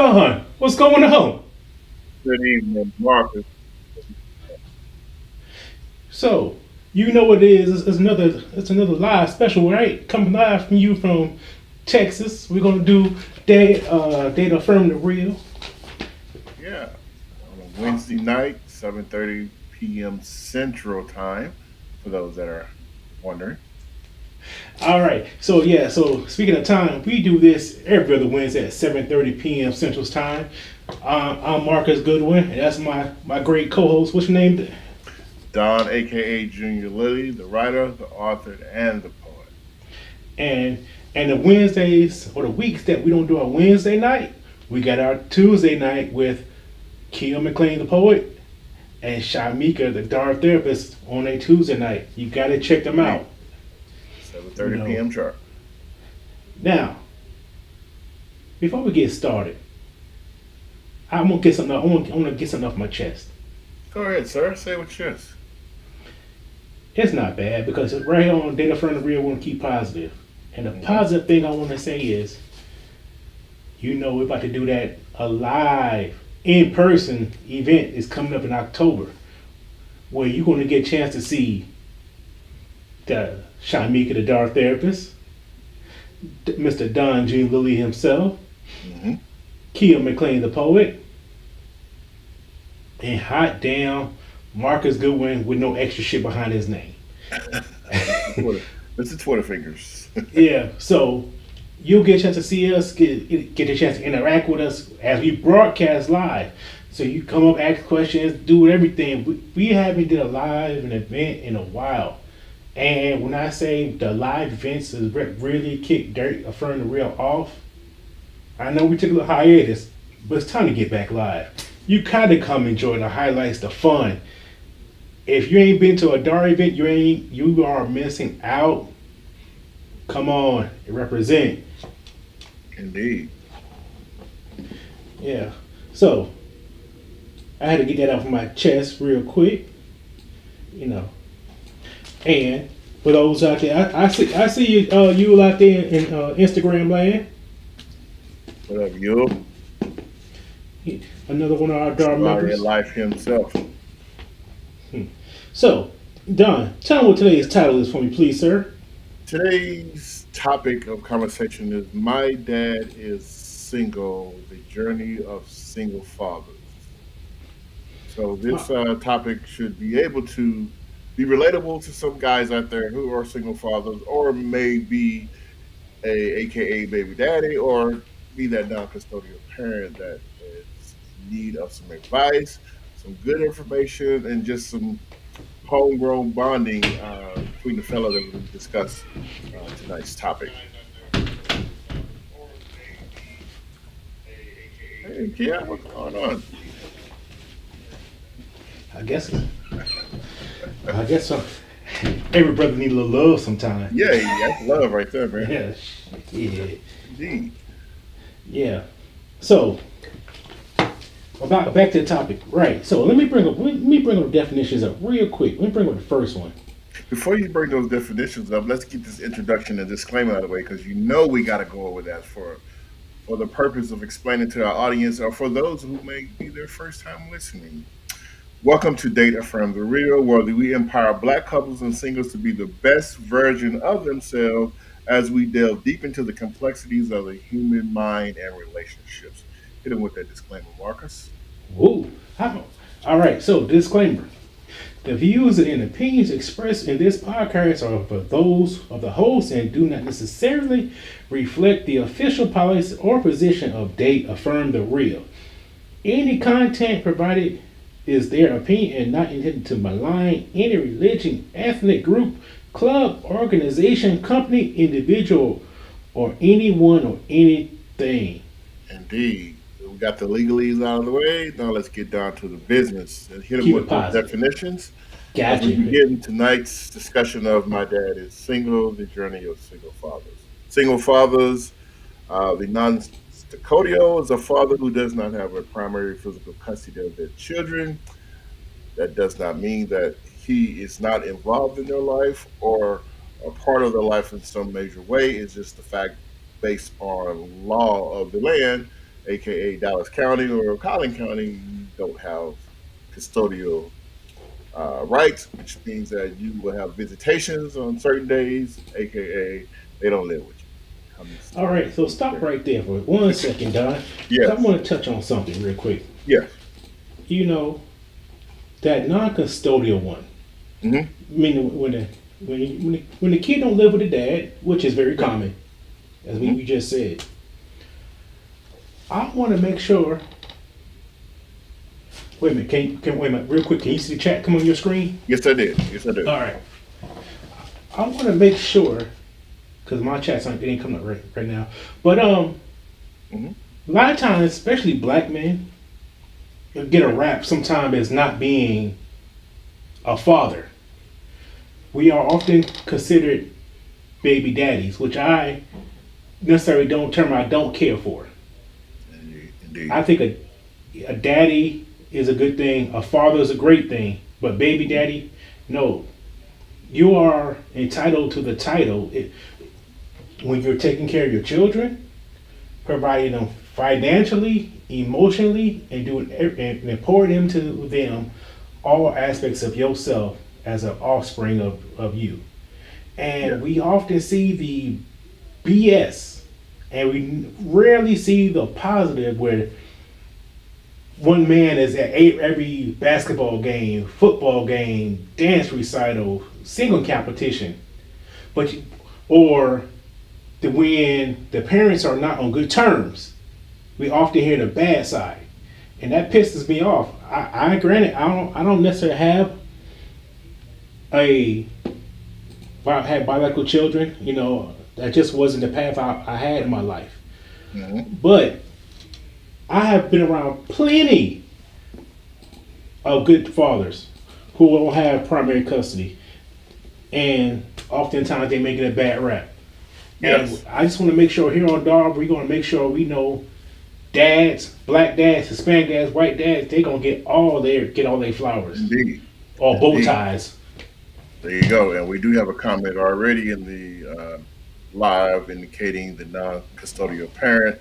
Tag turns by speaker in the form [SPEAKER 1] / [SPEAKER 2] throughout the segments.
[SPEAKER 1] Don, what's going on?
[SPEAKER 2] Good evening, Marcus.
[SPEAKER 1] So, you know what it is. It's another live special, right? Coming live from you from Texas. We're gonna do data affirm the real.
[SPEAKER 2] Yeah, on a Wednesday night, 7:30 p.m. Central Time, for those that are wondering.
[SPEAKER 1] All right. So yeah. So speaking of time, we do this every other Wednesday at 7:30 p.m. Central Time. I'm Marcus Goodwin, and that's my great co-host. What's your name?
[SPEAKER 2] Don, aka Jr.Lily, the writer, the author, and the poet.
[SPEAKER 1] And and the Wednesdays or the weeks that we don't do a Wednesday night, we got our Tuesday night with Keel McLean, the poet, and Shamika, the Dark Therapist, on a Tuesday night. You got to check them
[SPEAKER 2] Indeed,
[SPEAKER 1] out. You
[SPEAKER 2] 7:30
[SPEAKER 1] know.
[SPEAKER 2] p.m. sharp.
[SPEAKER 1] Now, before we get started, I want to get something. I want to get something off my chest.
[SPEAKER 2] Go ahead, sir. Say what yours.
[SPEAKER 1] It's not bad because right here on Data from the Real, we want to keep positive. And the
[SPEAKER 2] Mm-hmm.
[SPEAKER 1] positive thing I want to say is, we're about to do that a live in person event is coming up in October, where you're going to get a chance to see the Shamika, the Dark Therapist, Mr. Don June-Lily himself,
[SPEAKER 2] Mm-hmm.
[SPEAKER 1] Kia McLean, the poet, and hot damn Marcus Goodwin with no extra shit behind his name.
[SPEAKER 2] Mr. Twitter. Mr. Twitter fingers.
[SPEAKER 1] Yeah, so you'll get a chance to see us, get a chance to interact with us as we broadcast live. So you come up, ask questions, do everything. We haven't did a live an event in a while. And when I say the live events is really kick dirt, affirm the real off, I know we took a little hiatus, but it's time to get back live. You kind of come enjoy the highlights, the fun. If you ain't been to a DAR event, you are missing out. Come on, represent.
[SPEAKER 2] Indeed.
[SPEAKER 1] Yeah. So I had to get that off my chest real quick, you know. And for those out there, I see you you out there in Instagram land.
[SPEAKER 2] What up, Yule?
[SPEAKER 1] Another one of our DAR
[SPEAKER 2] Chevalier
[SPEAKER 1] members.
[SPEAKER 2] Life himself.
[SPEAKER 1] So, Don, tell me what today's title is for me, please, sir.
[SPEAKER 2] Today's topic of conversation is My Dad is Single, the Journey of Single Fathers. So,
[SPEAKER 1] Uh,
[SPEAKER 2] this topic should be able to be relatable to some guys out there who are single fathers or may be AKA baby daddy or be that non custodial parent that is in need of some advice, some good information, and just some homegrown bonding between the fellow that we discuss tonight's topic. Hey, Kia, what's going on?
[SPEAKER 1] I guess I guess so. Every brother need a little love sometime.
[SPEAKER 2] Yay, that's love right there, man.
[SPEAKER 1] Yeah, yeah,
[SPEAKER 2] Indeed.
[SPEAKER 1] yeah. So about back to the topic, right? So let me bring up the definitions up real quick. Let me bring up the first one.
[SPEAKER 2] Before you bring those definitions up, let's get this introduction and disclaimer out of the way because you know we got to go over that for the purpose of explaining to our audience or for those who may be their first time listening. Welcome to Date Affirm the Real, where we empower black couples and singles to be the best version of themselves as we delve deep into the complexities of the human mind and relationships. Hit them with that disclaimer, Marcus.
[SPEAKER 1] Whoa. All right. So disclaimer: the views and opinions expressed in this podcast are for those of the host and do not necessarily reflect the official policy or position of Date Affirm the Real. Any content provided is their opinion and not intended to malign any religion, ethnic group, club, organization, company, individual, or anyone or anything.
[SPEAKER 2] Indeed. We got the legalese out of the way. Now let's get down to the business and hit them
[SPEAKER 1] Keep it
[SPEAKER 2] with those
[SPEAKER 1] positive.
[SPEAKER 2] definitions as we
[SPEAKER 1] Gotcha.
[SPEAKER 2] begin tonight's discussion of My Dad is Single, the Journey of Single Fathers. Single fathers, the non Stacodio is a father who does not have a primary physical custody of their children. That does not mean that he is not involved in their life or a part of their life in some major way. It's just the fact based on law of the land. aka Dallas County or Collin County, you don't have custodial rights, which means that you will have visitations on certain days, aka they don't live with you. Comes
[SPEAKER 1] All
[SPEAKER 2] to
[SPEAKER 1] right, so stop
[SPEAKER 2] fruition.
[SPEAKER 1] right there for 1 second, Don. 'Cause I
[SPEAKER 2] Yes,
[SPEAKER 1] want to touch on something real quick.
[SPEAKER 2] yes,
[SPEAKER 1] You know, that non-custodial one.
[SPEAKER 2] hmm
[SPEAKER 1] I mean, when the kid don't live with the dad, which is very
[SPEAKER 2] yeah,
[SPEAKER 1] common, as
[SPEAKER 2] hmm
[SPEAKER 1] we just said, I want to make sure. Wait a minute, can wait a minute, real quick. Can you see the chat come on your screen?
[SPEAKER 2] yes, I did. Yes, I do.
[SPEAKER 1] All right. I want to make sure because my chat's it ain't coming up right now. But
[SPEAKER 2] hmm
[SPEAKER 1] a lot of times, especially black men, get a
[SPEAKER 2] Yeah,
[SPEAKER 1] rap sometime as not being a father. We are often considered baby daddies, which I necessarily don't term I don't care for.
[SPEAKER 2] indeed, indeed.
[SPEAKER 1] I think a daddy is a good thing, a father is a great thing, but baby
[SPEAKER 2] Mhm.
[SPEAKER 1] daddy, no. You are entitled to the title when you're taking care of your children, providing them financially, emotionally, and and pouring into them all aspects of yourself as an offspring of you.
[SPEAKER 2] Yeah,
[SPEAKER 1] And we often see the BS, and we rarely see the positive where one man is at every basketball game, football game, dance recital, singing competition, but or when the parents are not on good terms, we often hear the bad side, and that pisses me off. I granted I don't necessarily have a had biological children. That just wasn't the path I had in my life.
[SPEAKER 2] hmm
[SPEAKER 1] But I have been around plenty of good fathers who don't have primary custody, and oftentimes they make it a bad rap. And
[SPEAKER 2] yes,
[SPEAKER 1] I just want to make sure here on Dog, we're going to make sure we know dads, black dads, Hispanic dads, white dads, they gonna get all their flowers
[SPEAKER 2] indeed,
[SPEAKER 1] or bow
[SPEAKER 2] indeed.
[SPEAKER 1] ties.
[SPEAKER 2] There you go. And we do have a comment already in the live indicating the non-custodial parent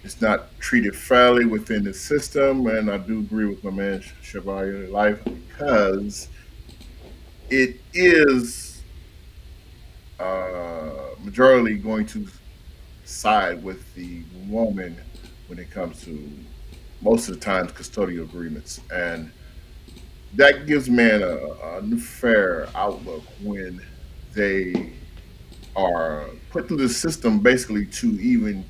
[SPEAKER 2] is not treated fairly within the system. And I do agree with my man Chevalier Life because it is majority going to side with the woman when it comes to most of the times custodial agreements. And that gives man a unfair outlook when they are put through the system basically to even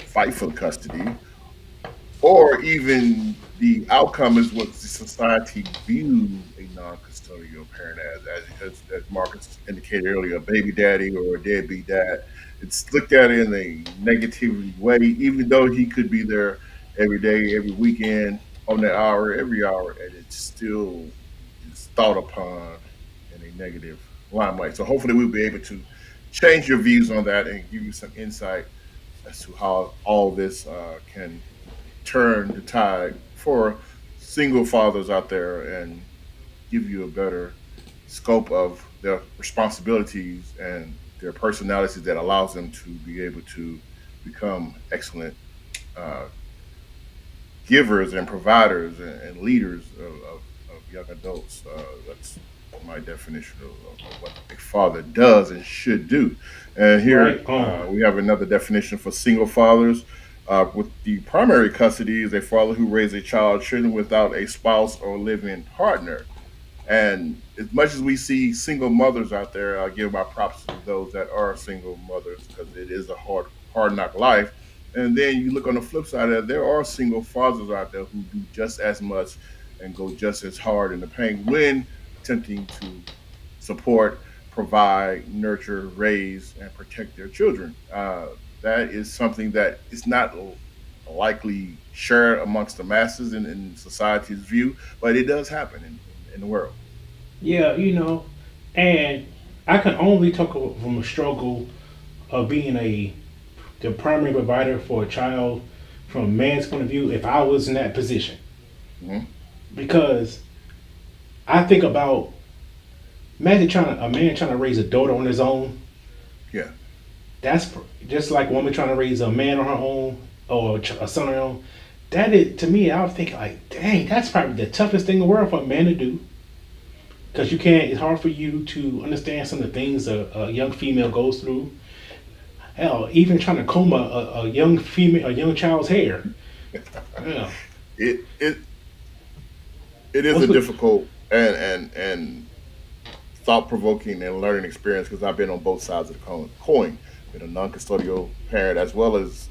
[SPEAKER 2] fight for custody, or even the outcome is what the society views a non-custodial parent as Marcus indicated earlier, a baby daddy or a deadbeat dad. It's looked at in a negative way, even though he could be there every day, every weekend, on the hour, every hour, and it still is thought upon in a negative limelight. So hopefully we'll be able to change your views on that and give you some insight as to how all this can turn the tide for single fathers out there and give you a better scope of their responsibilities and their personalities that allows them to be able to become excellent uh, givers and providers and leaders of young adults. That's my definition of what a father does and should do. And here
[SPEAKER 1] Right on.
[SPEAKER 2] we have another definition for single fathers. With the primary custody is a father who raised a child children without a spouse or living partner. And as much as we see single mothers out there, I give my props to those that are single mothers because it is a hard knock life. And then you look on the flip side of it, there are single fathers out there who do just as much and go just as hard in the pain when attempting to support, provide, nurture, raise, and protect their children. That is something that is not likely shared amongst the masses in society's view, but it does happen in the world.
[SPEAKER 1] Yeah, and I can only talk from a struggle of being the primary provider for a child from a man's point of view if I was in that position.
[SPEAKER 2] hmm
[SPEAKER 1] Because I think about imagine a man trying to raise a daughter on his own.
[SPEAKER 2] Yeah.
[SPEAKER 1] That's just like a woman trying to raise a man on her own. or a son or own, that is to me. I was thinking like, dang, that's probably the toughest thing in the world for a man to do. Because you can't. It's hard for you to understand some of the things a young female goes through. Hell, even trying to comb a young female, a young child's hair. Yeah.
[SPEAKER 2] It it it is
[SPEAKER 1] What's
[SPEAKER 2] a
[SPEAKER 1] with
[SPEAKER 2] difficult and thought provoking and learning experience because I've been on both sides of the coin. Been a non custodial parent as well as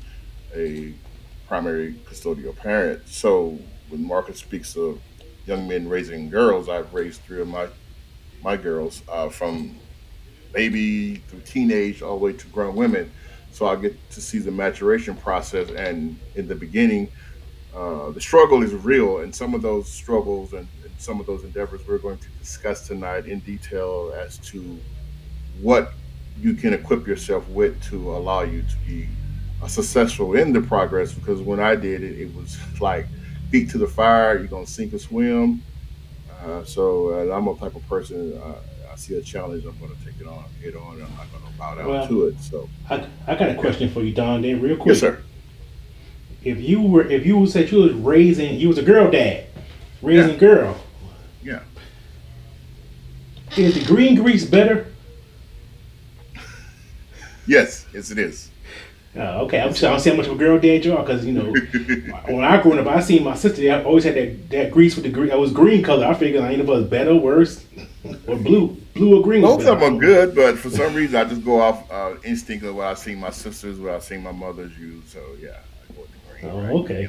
[SPEAKER 2] a primary custodial parent. So when Marcus speaks of young men raising girls, I've raised three of my girls from baby through teenage all the way to grown women. So I get to see the maturation process. And in the beginning, the struggle is real. And some of those struggles and some of those endeavors we're going to discuss tonight in detail as to what you can equip yourself with to allow you to be successful in the progress. Because when I did it, it was like feet to the fire, you're going to sink or swim. I'm a type of person. I see a challenge, I'm going to take it on head on, and I'm not going to bow down
[SPEAKER 1] well,
[SPEAKER 2] to it. So,
[SPEAKER 1] I got a
[SPEAKER 2] yeah,
[SPEAKER 1] question for you, Don. Then real
[SPEAKER 2] yes,
[SPEAKER 1] quick,
[SPEAKER 2] sir.
[SPEAKER 1] if you said you was raising, you was a girl dad,
[SPEAKER 2] Yeah,
[SPEAKER 1] raising girl,
[SPEAKER 2] yeah,
[SPEAKER 1] is the green grease better?
[SPEAKER 2] yes, yes, it is.
[SPEAKER 1] Okay, I'm
[SPEAKER 2] Yes,
[SPEAKER 1] just, I
[SPEAKER 2] it
[SPEAKER 1] don't see how much of a girl dad you are because
[SPEAKER 2] is.
[SPEAKER 1] when I grew up, I seen my sister. They always had that grease with the green. That was green color. I figured I ain't know if it was better, worse, or blue or green was
[SPEAKER 2] Both
[SPEAKER 1] better.
[SPEAKER 2] of
[SPEAKER 1] I
[SPEAKER 2] them are
[SPEAKER 1] don't know.
[SPEAKER 2] good, but for some reason, I just go off instinct of what I've seen my sisters, what I've seen my mothers use. So, yeah, I go with the green, right?
[SPEAKER 1] Oh, okay.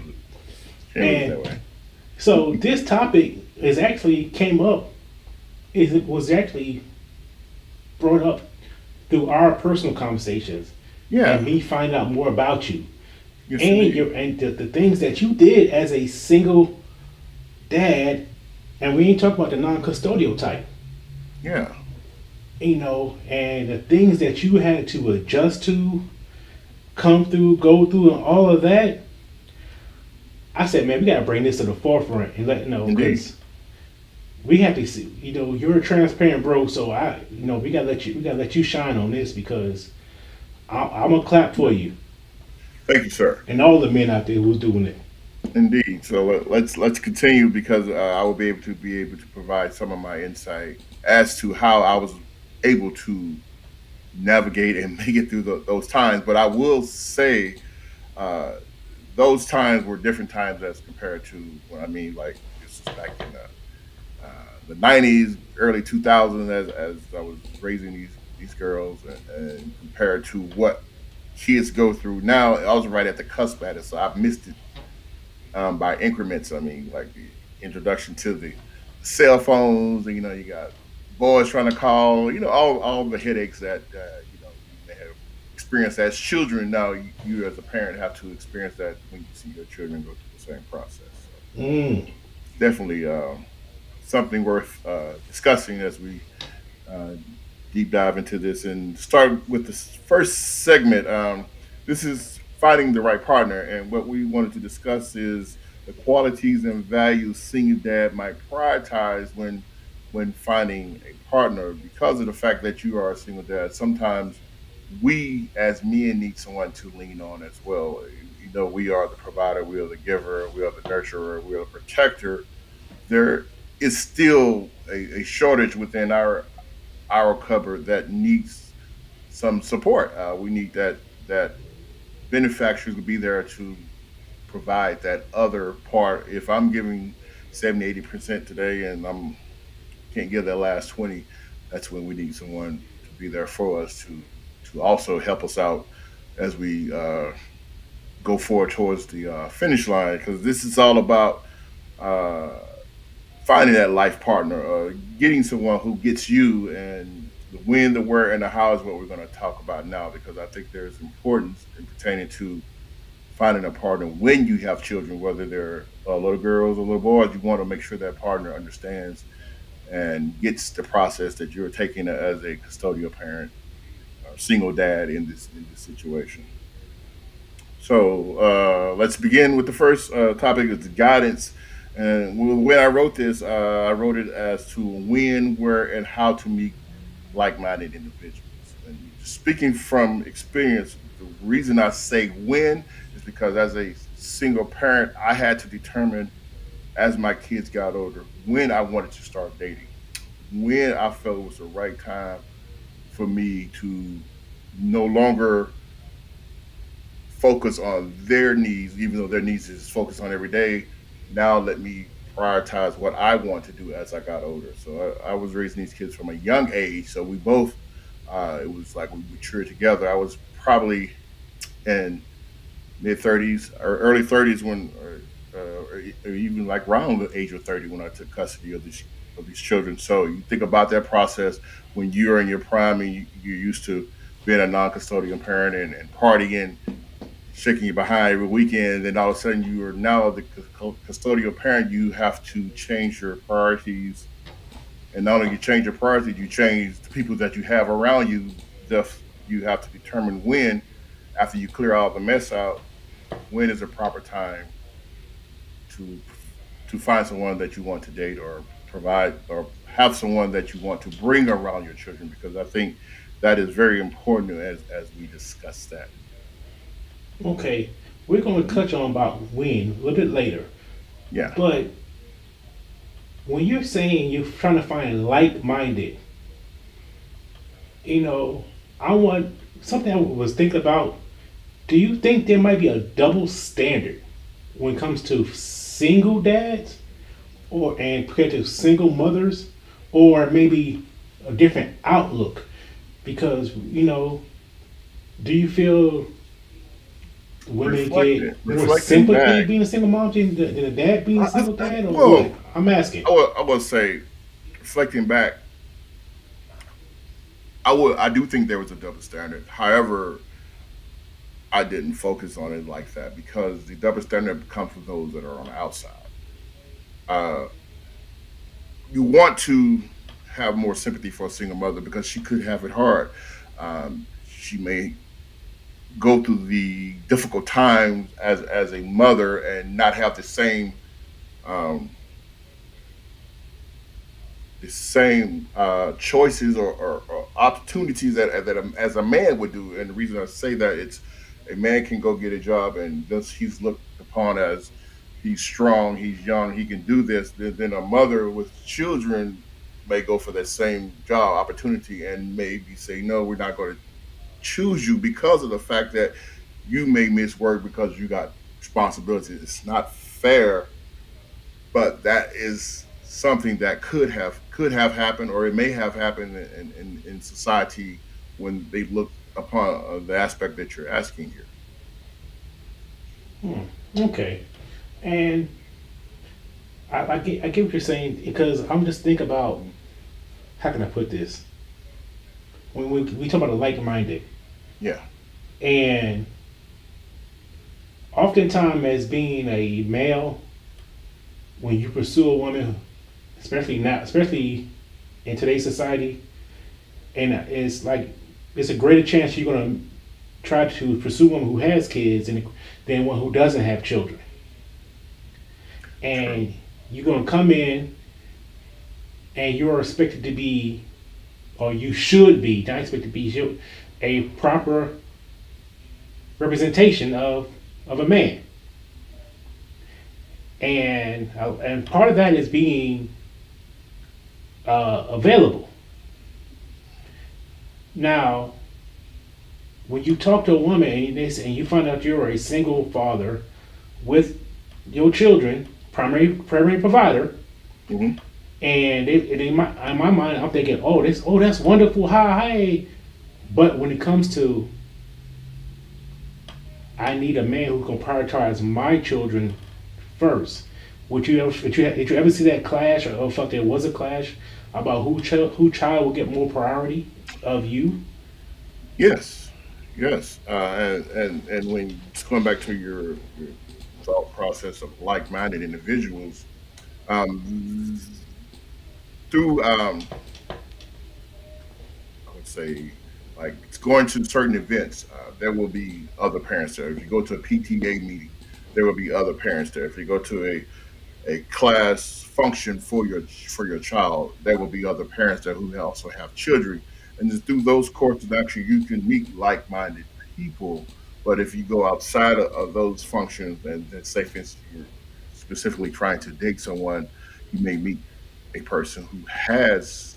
[SPEAKER 2] Can't lose that
[SPEAKER 1] And
[SPEAKER 2] way.
[SPEAKER 1] so this topic is actually came up. Is it was actually brought up through our personal conversations and
[SPEAKER 2] Yeah,
[SPEAKER 1] me finding out more about you
[SPEAKER 2] yes,
[SPEAKER 1] and
[SPEAKER 2] indeed.
[SPEAKER 1] your and the things that you did as a single dad. And we ain't talking about the non-custodial type,
[SPEAKER 2] Yeah,
[SPEAKER 1] and the things that you had to adjust to, come through, go through, and all of that. I said, man, we gotta bring this to the forefront and let you know
[SPEAKER 2] indeed.
[SPEAKER 1] because we have to see. You're a transparent bro, so we gotta let you shine on this because I'm gonna clap for you
[SPEAKER 2] Thank you, sir.
[SPEAKER 1] and all the men out there who's doing it.
[SPEAKER 2] Indeed. So let's continue because I will be able to provide some of my insight as to how I was able to navigate and make it through those times. But I will say uh, those times were different times as compared to what I mean. Like this is back in the '90s, early 2000s, as I was raising these girls, and compared to what kids go through now. I was right at the cusp at it, so I've missed it by increments. I mean, like the introduction to the cell phones, and you got boys trying to call, all the headaches that you may have experienced as children. Now you as a parent have to experience that when you see your children go through the same process. So
[SPEAKER 1] Mm.
[SPEAKER 2] definitely something worth discussing as we uh, deep dive into this and start with the first segment. This is finding the right partner, and what we wanted to discuss is the qualities and values single dad might prioritize when finding a partner. Because of the fact that you are a single dad, sometimes we as men need someone to lean on as well. We are the provider, we are the giver, we are the nurturer, we are the protector. There is still a shortage within our cupboard that needs some support. We need that benefactors will be there to provide that other part. If I'm giving 70, 80% today and I'm can't give that last 20, that's when we need someone to be there for us to also help us out as we go forward towards the finish line. Because this is all about uh, finding that life partner, getting someone who gets you, and the when, the where, and the how is what we're going to talk about now. Because I think there's importance in pertaining to finding a partner when you have children, whether they're little girls or little boys. You want to make sure that partner understands and gets the process that you're taking as a custodial parent, or single dad in this situation. So let's begin with the first topic is the guidance. And when I wrote this, I wrote it as to when, where, and how to meet like-minded individuals. And speaking from experience, the reason I say when is because as a single parent, I had to determine as my kids got older when I wanted to start dating, when I felt it was the right time for me to no longer focus on their needs, even though their needs is focused on every day. Now let me prioritize what I want to do as I got older. So I was raising these kids from a young age. So we both, it was like we matured together. I was probably in mid 30s or early 30s when, or even like around the age of 30 when I took custody of these children. So you think about that process when you're in your prime and you're used to being a non-custodial parent and partying, shaking your behind every weekend, and all of a sudden you are now the custodial parent. You have to change your priorities, and not only you change your priorities, you change the people that you have around you. You have to determine when, after you clear all the mess out, when is the proper time to find someone that you want to date or provide or have someone that you want to bring around your children, because I think that is very important as we discuss that.
[SPEAKER 1] Okay, we're going to
[SPEAKER 2] Mhm.
[SPEAKER 1] touch on about when a little bit later.
[SPEAKER 2] Yeah.
[SPEAKER 1] But when you're saying you're trying to find like-minded, you know, I want something I was thinking about. Do you think there might be a double standard when it comes to single dads, or and compared to single mothers, or maybe a different outlook? Because do you feel women
[SPEAKER 2] Reflecting,
[SPEAKER 1] get more
[SPEAKER 2] reflecting
[SPEAKER 1] sympathy
[SPEAKER 2] back.
[SPEAKER 1] being a single mom than a dad being a single dad, or what?
[SPEAKER 2] Well,
[SPEAKER 1] I'm asking.
[SPEAKER 2] I would say, reflecting back, I do think there was a double standard. However, I didn't focus on it like that because the double standard comes from those that are on the outside. Uh, you want to have more sympathy for a single mother because she could have it hard. She may go through the difficult times as a mother and not have um, the same choices or opportunities as a man would do. And the reason I say that, it's a man can go get a job and thus he's looked upon as he's strong, he's young, he can do this. Then a mother with children may go for that same job opportunity and maybe say, no, we're not going to choose you because of the fact that you may miss work because you got responsibilities. It's not fair, but that is something that could have happened, or it may have happened in society when they look upon the aspect that you're asking here.
[SPEAKER 1] Hmm. Okay, and I get what you're saying because I'm just thinking about
[SPEAKER 2] Mhm.
[SPEAKER 1] how can I put this when we talk about a like-minded,
[SPEAKER 2] Yeah.
[SPEAKER 1] and oftentimes as being a male, when you pursue a woman, especially in today's society, and it's like it's a greater chance you're gonna try to pursue a woman who has kids than one who doesn't have children,
[SPEAKER 2] True.
[SPEAKER 1] and you're gonna come in and you're expected to be, or you should be, not expected to be, a proper representation of a man, and part of that is being available. Now, when you talk to a woman and you find out you're a single father with your children, primary provider,
[SPEAKER 2] Hmm.
[SPEAKER 1] and in my mind, I'm thinking, that's wonderful, hi. But when it comes to, I need a man who can prioritize my children first. Did you ever see that clash, or felt there was a clash about who child will get more priority of you?
[SPEAKER 2] Yes. Yes. And when just going back to your thought process of like-minded individuals, um, through I would say, like, it's going to certain events, there will be other parents there. If you go to a PTA meeting, there will be other parents there. If you go to a class function for your child, there will be other parents there who also have children. And it's through those courses actually you can meet like-minded people But if you go outside of those functions, and say, for instance, you're specifically trying to date someone, you may meet a person who has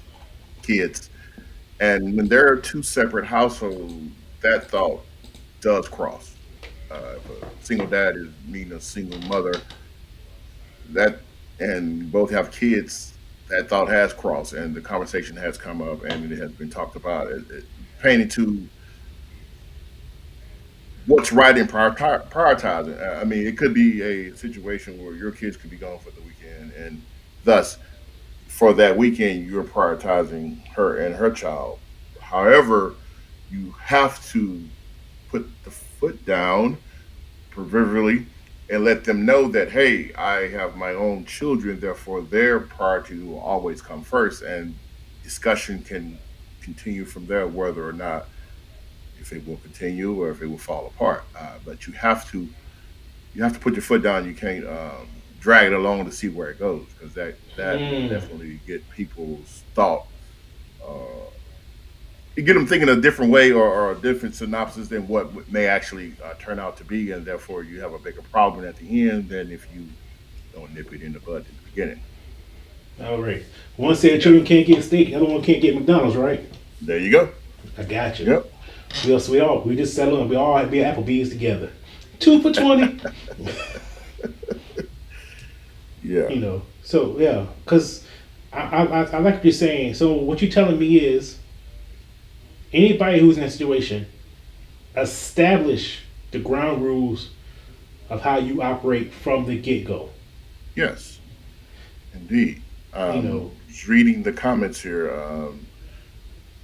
[SPEAKER 2] kids. And when there are two separate households, that thought does cross. If a single dad is meeting a single mother, that and both have kids, that thought has crossed, and the conversation has come up, and it has been talked about. Painting to what's right in prioritizing. I mean, it could be a situation where your kids could be gone for the weekend, and thus for that weekend you're prioritizing her and her child. However, you have to put the foot down proverbially and let them know that, hey, I have my own children, therefore their priority will always come first, and discussion can continue from there, whether or not if it will continue or if it will fall apart. But you have to put your foot down. You can't drag it along to see where it goes, because that will
[SPEAKER 1] Mm.
[SPEAKER 2] definitely get people's thought. Uh, you get them thinking a different way, or a different synopsis than what may actually turn out to be, and therefore you have a bigger problem at the end than if you don't nip it in the bud in the beginning.
[SPEAKER 1] All right. One said
[SPEAKER 2] Yeah,
[SPEAKER 1] children can't get steak, the other one can't get McDonald's, right?
[SPEAKER 2] there you go.
[SPEAKER 1] I got you.
[SPEAKER 2] Yep.
[SPEAKER 1] We just settle and we all be Applebee's together. 2 for 20.
[SPEAKER 2] Yeah.
[SPEAKER 1] So yeah, because I like what you're saying. So what you're telling me is anybody who's in that situation, establish the ground rules of how you operate from the get go.
[SPEAKER 2] Yes, indeed.
[SPEAKER 1] You know,
[SPEAKER 2] Just reading the comments here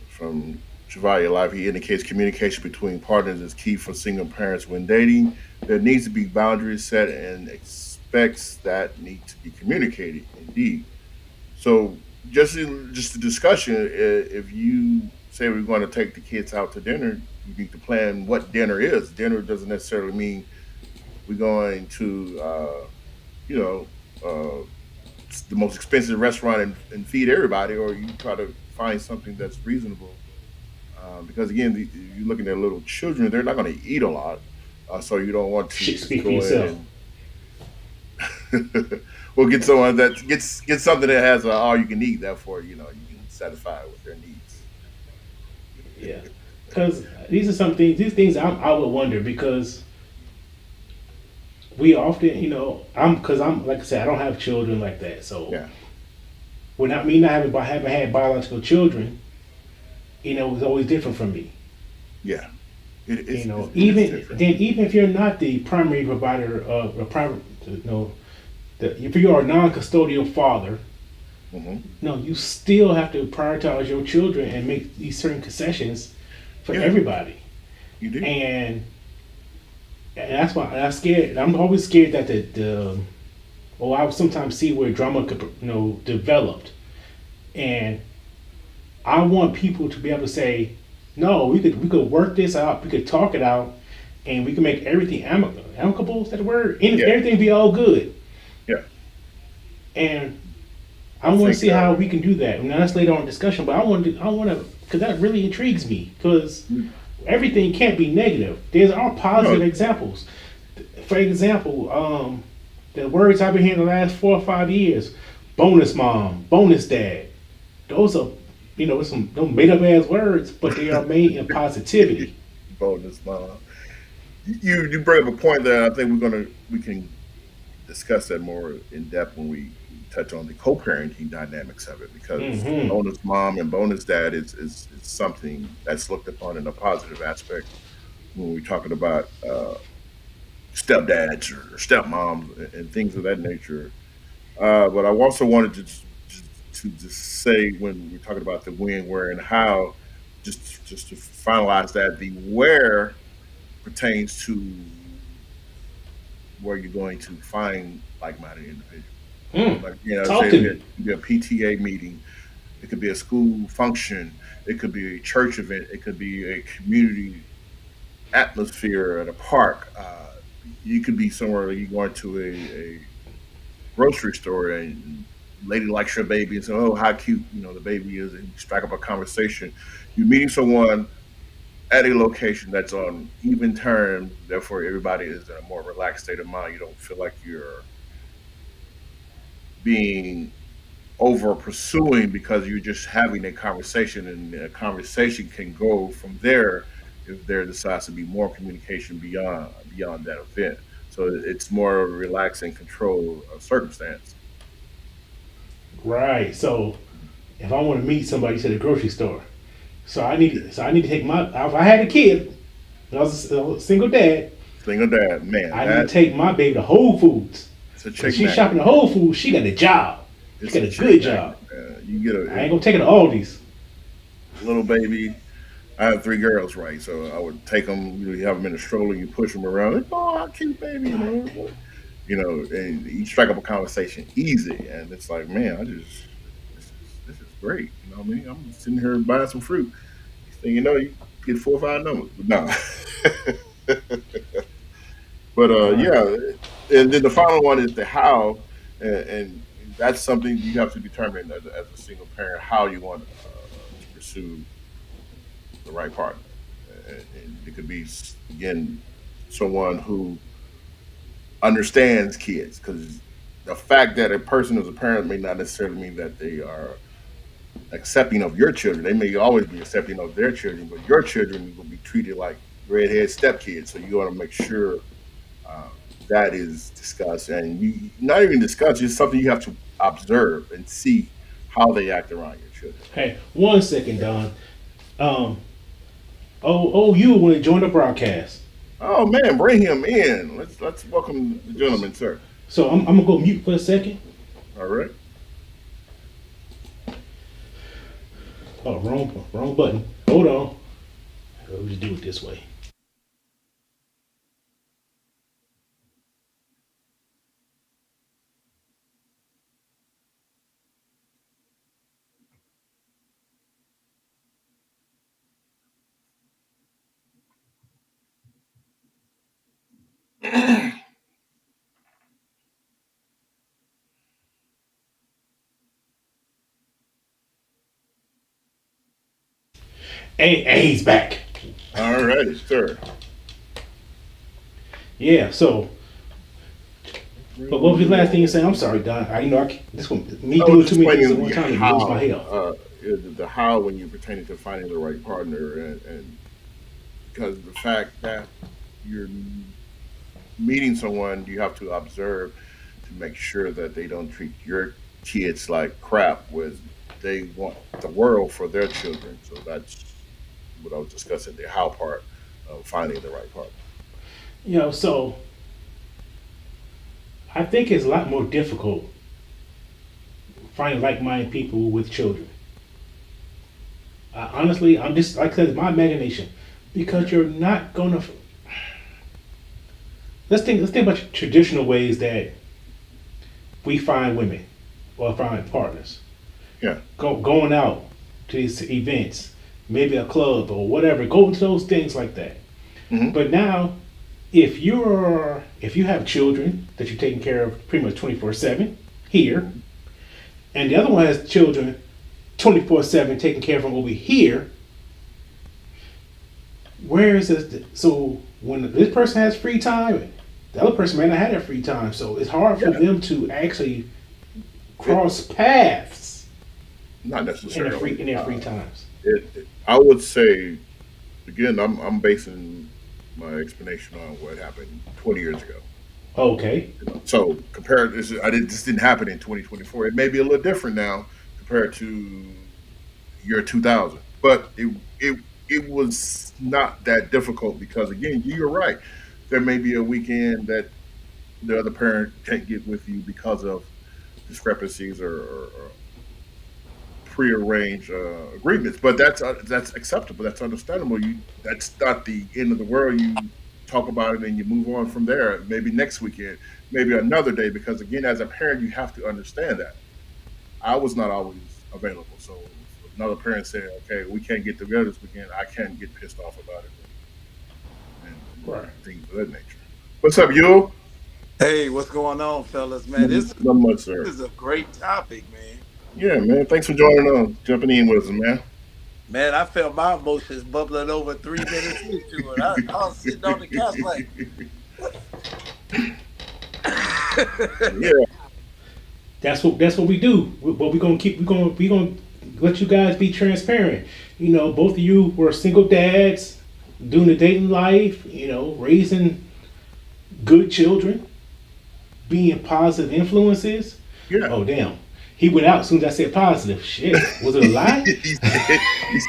[SPEAKER 2] from Chevalier Life, he indicates communication between partners is key for single parents when dating. There needs to be boundaries set and expects that need to be communicated. Indeed. So just a discussion. If you say we're going to take the kids out to dinner, you need to plan what dinner is. Dinner doesn't necessarily mean we're going to, you know, the most expensive restaurant and feed everybody, or you try to find something that's reasonable. Because again, you're looking at little children; they're not going to eat a lot, so you don't want to
[SPEAKER 1] shit,
[SPEAKER 2] just
[SPEAKER 1] speak for
[SPEAKER 2] go in
[SPEAKER 1] yourself.
[SPEAKER 2] and we'll get someone that get something that has all you can eat. Therefore, you can satisfy with their needs.
[SPEAKER 1] Yeah, because these are some things. These things I would wonder because we often, I'm like I said, I don't have children like that. So
[SPEAKER 2] Yeah,
[SPEAKER 1] without me not having had biological children, it's always different from me.
[SPEAKER 2] yeah, it is
[SPEAKER 1] Even
[SPEAKER 2] different.
[SPEAKER 1] then, even if you're not the primary provider of a private, if you are a non-custodial father,
[SPEAKER 2] Hmm.
[SPEAKER 1] no, you still have to prioritize your children and make these certain concessions for
[SPEAKER 2] Yeah,
[SPEAKER 1] everybody.
[SPEAKER 2] you do.
[SPEAKER 1] And, and that's why I'm scared. I'm always scared that I would sometimes see where drama could, developed. And I want people to be able to say, no, we could work this out, we could talk it out, and we can make everything amicable. Is that the word? And
[SPEAKER 2] Yeah,
[SPEAKER 1] everything be all good.
[SPEAKER 2] yeah.
[SPEAKER 1] And I
[SPEAKER 2] I
[SPEAKER 1] want to
[SPEAKER 2] think
[SPEAKER 1] see how we can do that. And that's later on in discussion. But I want to, because that really intrigues me. Because everything can't be negative. There's all positive
[SPEAKER 2] no,
[SPEAKER 1] examples. For example, the words I've been hearing the last 4 or 5 years: bonus mom, bonus dad. Those are, some those made up ass words, but they are made in positivity.
[SPEAKER 2] bonus mom. You bring up a point that I think we can discuss that more in depth when we touch on the co-parenting dynamics of it, because
[SPEAKER 1] Hmm.
[SPEAKER 2] bonus mom and bonus dad is something that's looked upon in a positive aspect when we're talking about stepdads or stepmoms and things of that nature. But I also wanted to just say, when we're talking about the when, where, and how, just to finalize that, the where pertains to where you're going to find like-minded individuals.
[SPEAKER 1] Mm.
[SPEAKER 2] Like,
[SPEAKER 1] Talk
[SPEAKER 2] say
[SPEAKER 1] to
[SPEAKER 2] it
[SPEAKER 1] me.
[SPEAKER 2] could be a PTA meeting, it could be a school function, it could be a church event, it could be a community atmosphere at a park. You could be somewhere that you're going to a grocery store, and lady likes your baby and say, "Oh, how cute the baby is," and strike up a conversation. You're meeting someone at a location that's on even terms. Therefore, everybody is in a more relaxed state of mind. You don't feel like you're being over pursuing because you're just having a conversation, and a conversation can go from there if there decides to be more communication beyond that event. So it's more relaxed and controlled circumstance.
[SPEAKER 1] Right. So if I want to meet somebody to the grocery store, so I need to take my. If I had a kid, and I was a single dad,
[SPEAKER 2] Single dad, man,
[SPEAKER 1] I need to
[SPEAKER 2] that
[SPEAKER 1] take my baby to Whole Foods.
[SPEAKER 2] it's a
[SPEAKER 1] If
[SPEAKER 2] chick
[SPEAKER 1] she's
[SPEAKER 2] magnet.
[SPEAKER 1] shopping at Whole Foods, she got a job. She
[SPEAKER 2] It's
[SPEAKER 1] got
[SPEAKER 2] a
[SPEAKER 1] a
[SPEAKER 2] chick
[SPEAKER 1] good
[SPEAKER 2] magnet.
[SPEAKER 1] job.
[SPEAKER 2] You get
[SPEAKER 1] I ain't
[SPEAKER 2] a
[SPEAKER 1] gonna take her to Aldi's.
[SPEAKER 2] little baby. I have three girls, right? So I would take them. You have them in a stroller. You push them around. Like, oh, how cute, baby. And you strike up a conversation easy, and it's like, man, this is great. You know what I mean? I'm sitting here buying some fruit. Next thing you know, you get 4 or 5 numbers. But no. But
[SPEAKER 1] Right.
[SPEAKER 2] yeah, and then the final one is the how, and that's something you have to determine as a single parent how you want to pursue the right partner. And it could be again someone who understands kids, because the fact that a person is a parent may not necessarily mean that they are accepting of your children. They may always be accepting of their children, but your children will be treated like redhead stepkids. So you want to make sure uh, that is discussed, and you not even discuss. It's something you have to observe and see how they act around your children.
[SPEAKER 1] Hey, 1 second, Don. Um. You want to join the broadcast?
[SPEAKER 2] Oh man, bring him in. Let's welcome the gentleman, sir.
[SPEAKER 1] So I'm gonna go mute for a second.
[SPEAKER 2] All right.
[SPEAKER 1] Oh, wrong button. Hold on. We'll just do it this way. And he's back.
[SPEAKER 2] All righty, sir.
[SPEAKER 1] Yeah. So, but what was the
[SPEAKER 2] Bring
[SPEAKER 1] last
[SPEAKER 2] him
[SPEAKER 1] thing you
[SPEAKER 2] in.
[SPEAKER 1] said? I'm sorry, Don. This one, me
[SPEAKER 2] I was
[SPEAKER 1] doing too many things at
[SPEAKER 2] explaining
[SPEAKER 1] one
[SPEAKER 2] the
[SPEAKER 1] time, it lose my
[SPEAKER 2] how,
[SPEAKER 1] health.
[SPEAKER 2] the how when you're pertaining to finding the right partner, and because the fact that you're meeting someone, you have to observe to make sure that they don't treat your kids like crap, with they want the world for their children. So that's what I was discussing, the how part of finding the right partner.
[SPEAKER 1] So I think it's a lot more difficult finding like-minded people with children. Honestly, I'm just like I said, it's my imagination, because you're not gonna. Let's think about traditional ways that we find women or find partners.
[SPEAKER 2] Yeah.
[SPEAKER 1] Going out to these events, maybe a club or whatever, go to those things like that.
[SPEAKER 2] Hmm.
[SPEAKER 1] But now, if you have children that you're taking care of pretty much 24/7 here,
[SPEAKER 2] Hmm.
[SPEAKER 1] and the other one has children 24/7 taking care of them over here, where is this? So when this person has free time, the other person may not have that free time. So it's hard for
[SPEAKER 2] Yeah.
[SPEAKER 1] them to actually
[SPEAKER 2] It,
[SPEAKER 1] cross paths
[SPEAKER 2] not necessarily.
[SPEAKER 1] in their free times.
[SPEAKER 2] I would say again, I'm basing my explanation on what happened 20 years ago.
[SPEAKER 1] Okay.
[SPEAKER 2] So compared, this didn't happen in 2024. It may be a little different now compared to year 2000, but it was not that difficult, because again, you're right. There may be a weekend that the other parent can't get with you because of discrepancies, or prearranged agreements, but that's acceptable. That's understandable. That's not the end of the world. You talk about it and you move on from there. Maybe next weekend, maybe another day, because again, as a parent, you have to understand that I was not always available. So if another parent saying, "Okay, we can't get together this weekend," I can't get pissed off about it,
[SPEAKER 1] Right.
[SPEAKER 2] and things of that nature. What's up, you?
[SPEAKER 3] Hey, what's going on, fellas? Man, this
[SPEAKER 2] Not much, sir.
[SPEAKER 3] is a great topic, man.
[SPEAKER 2] Yeah, man. Thanks for joining on, jumping in with us, man.
[SPEAKER 3] Man, I felt my emotions bubbling over 3 minutes into it. I was sitting on the couch like,
[SPEAKER 2] Yeah,
[SPEAKER 1] That's what we do. But we're gonna let you guys be transparent. Both of you were single dads, doing the dating life. Raising good children, being positive influences.
[SPEAKER 2] yeah.
[SPEAKER 1] Oh damn, he went out as soon as I said positive. Shit, was it a lie?
[SPEAKER 2] He's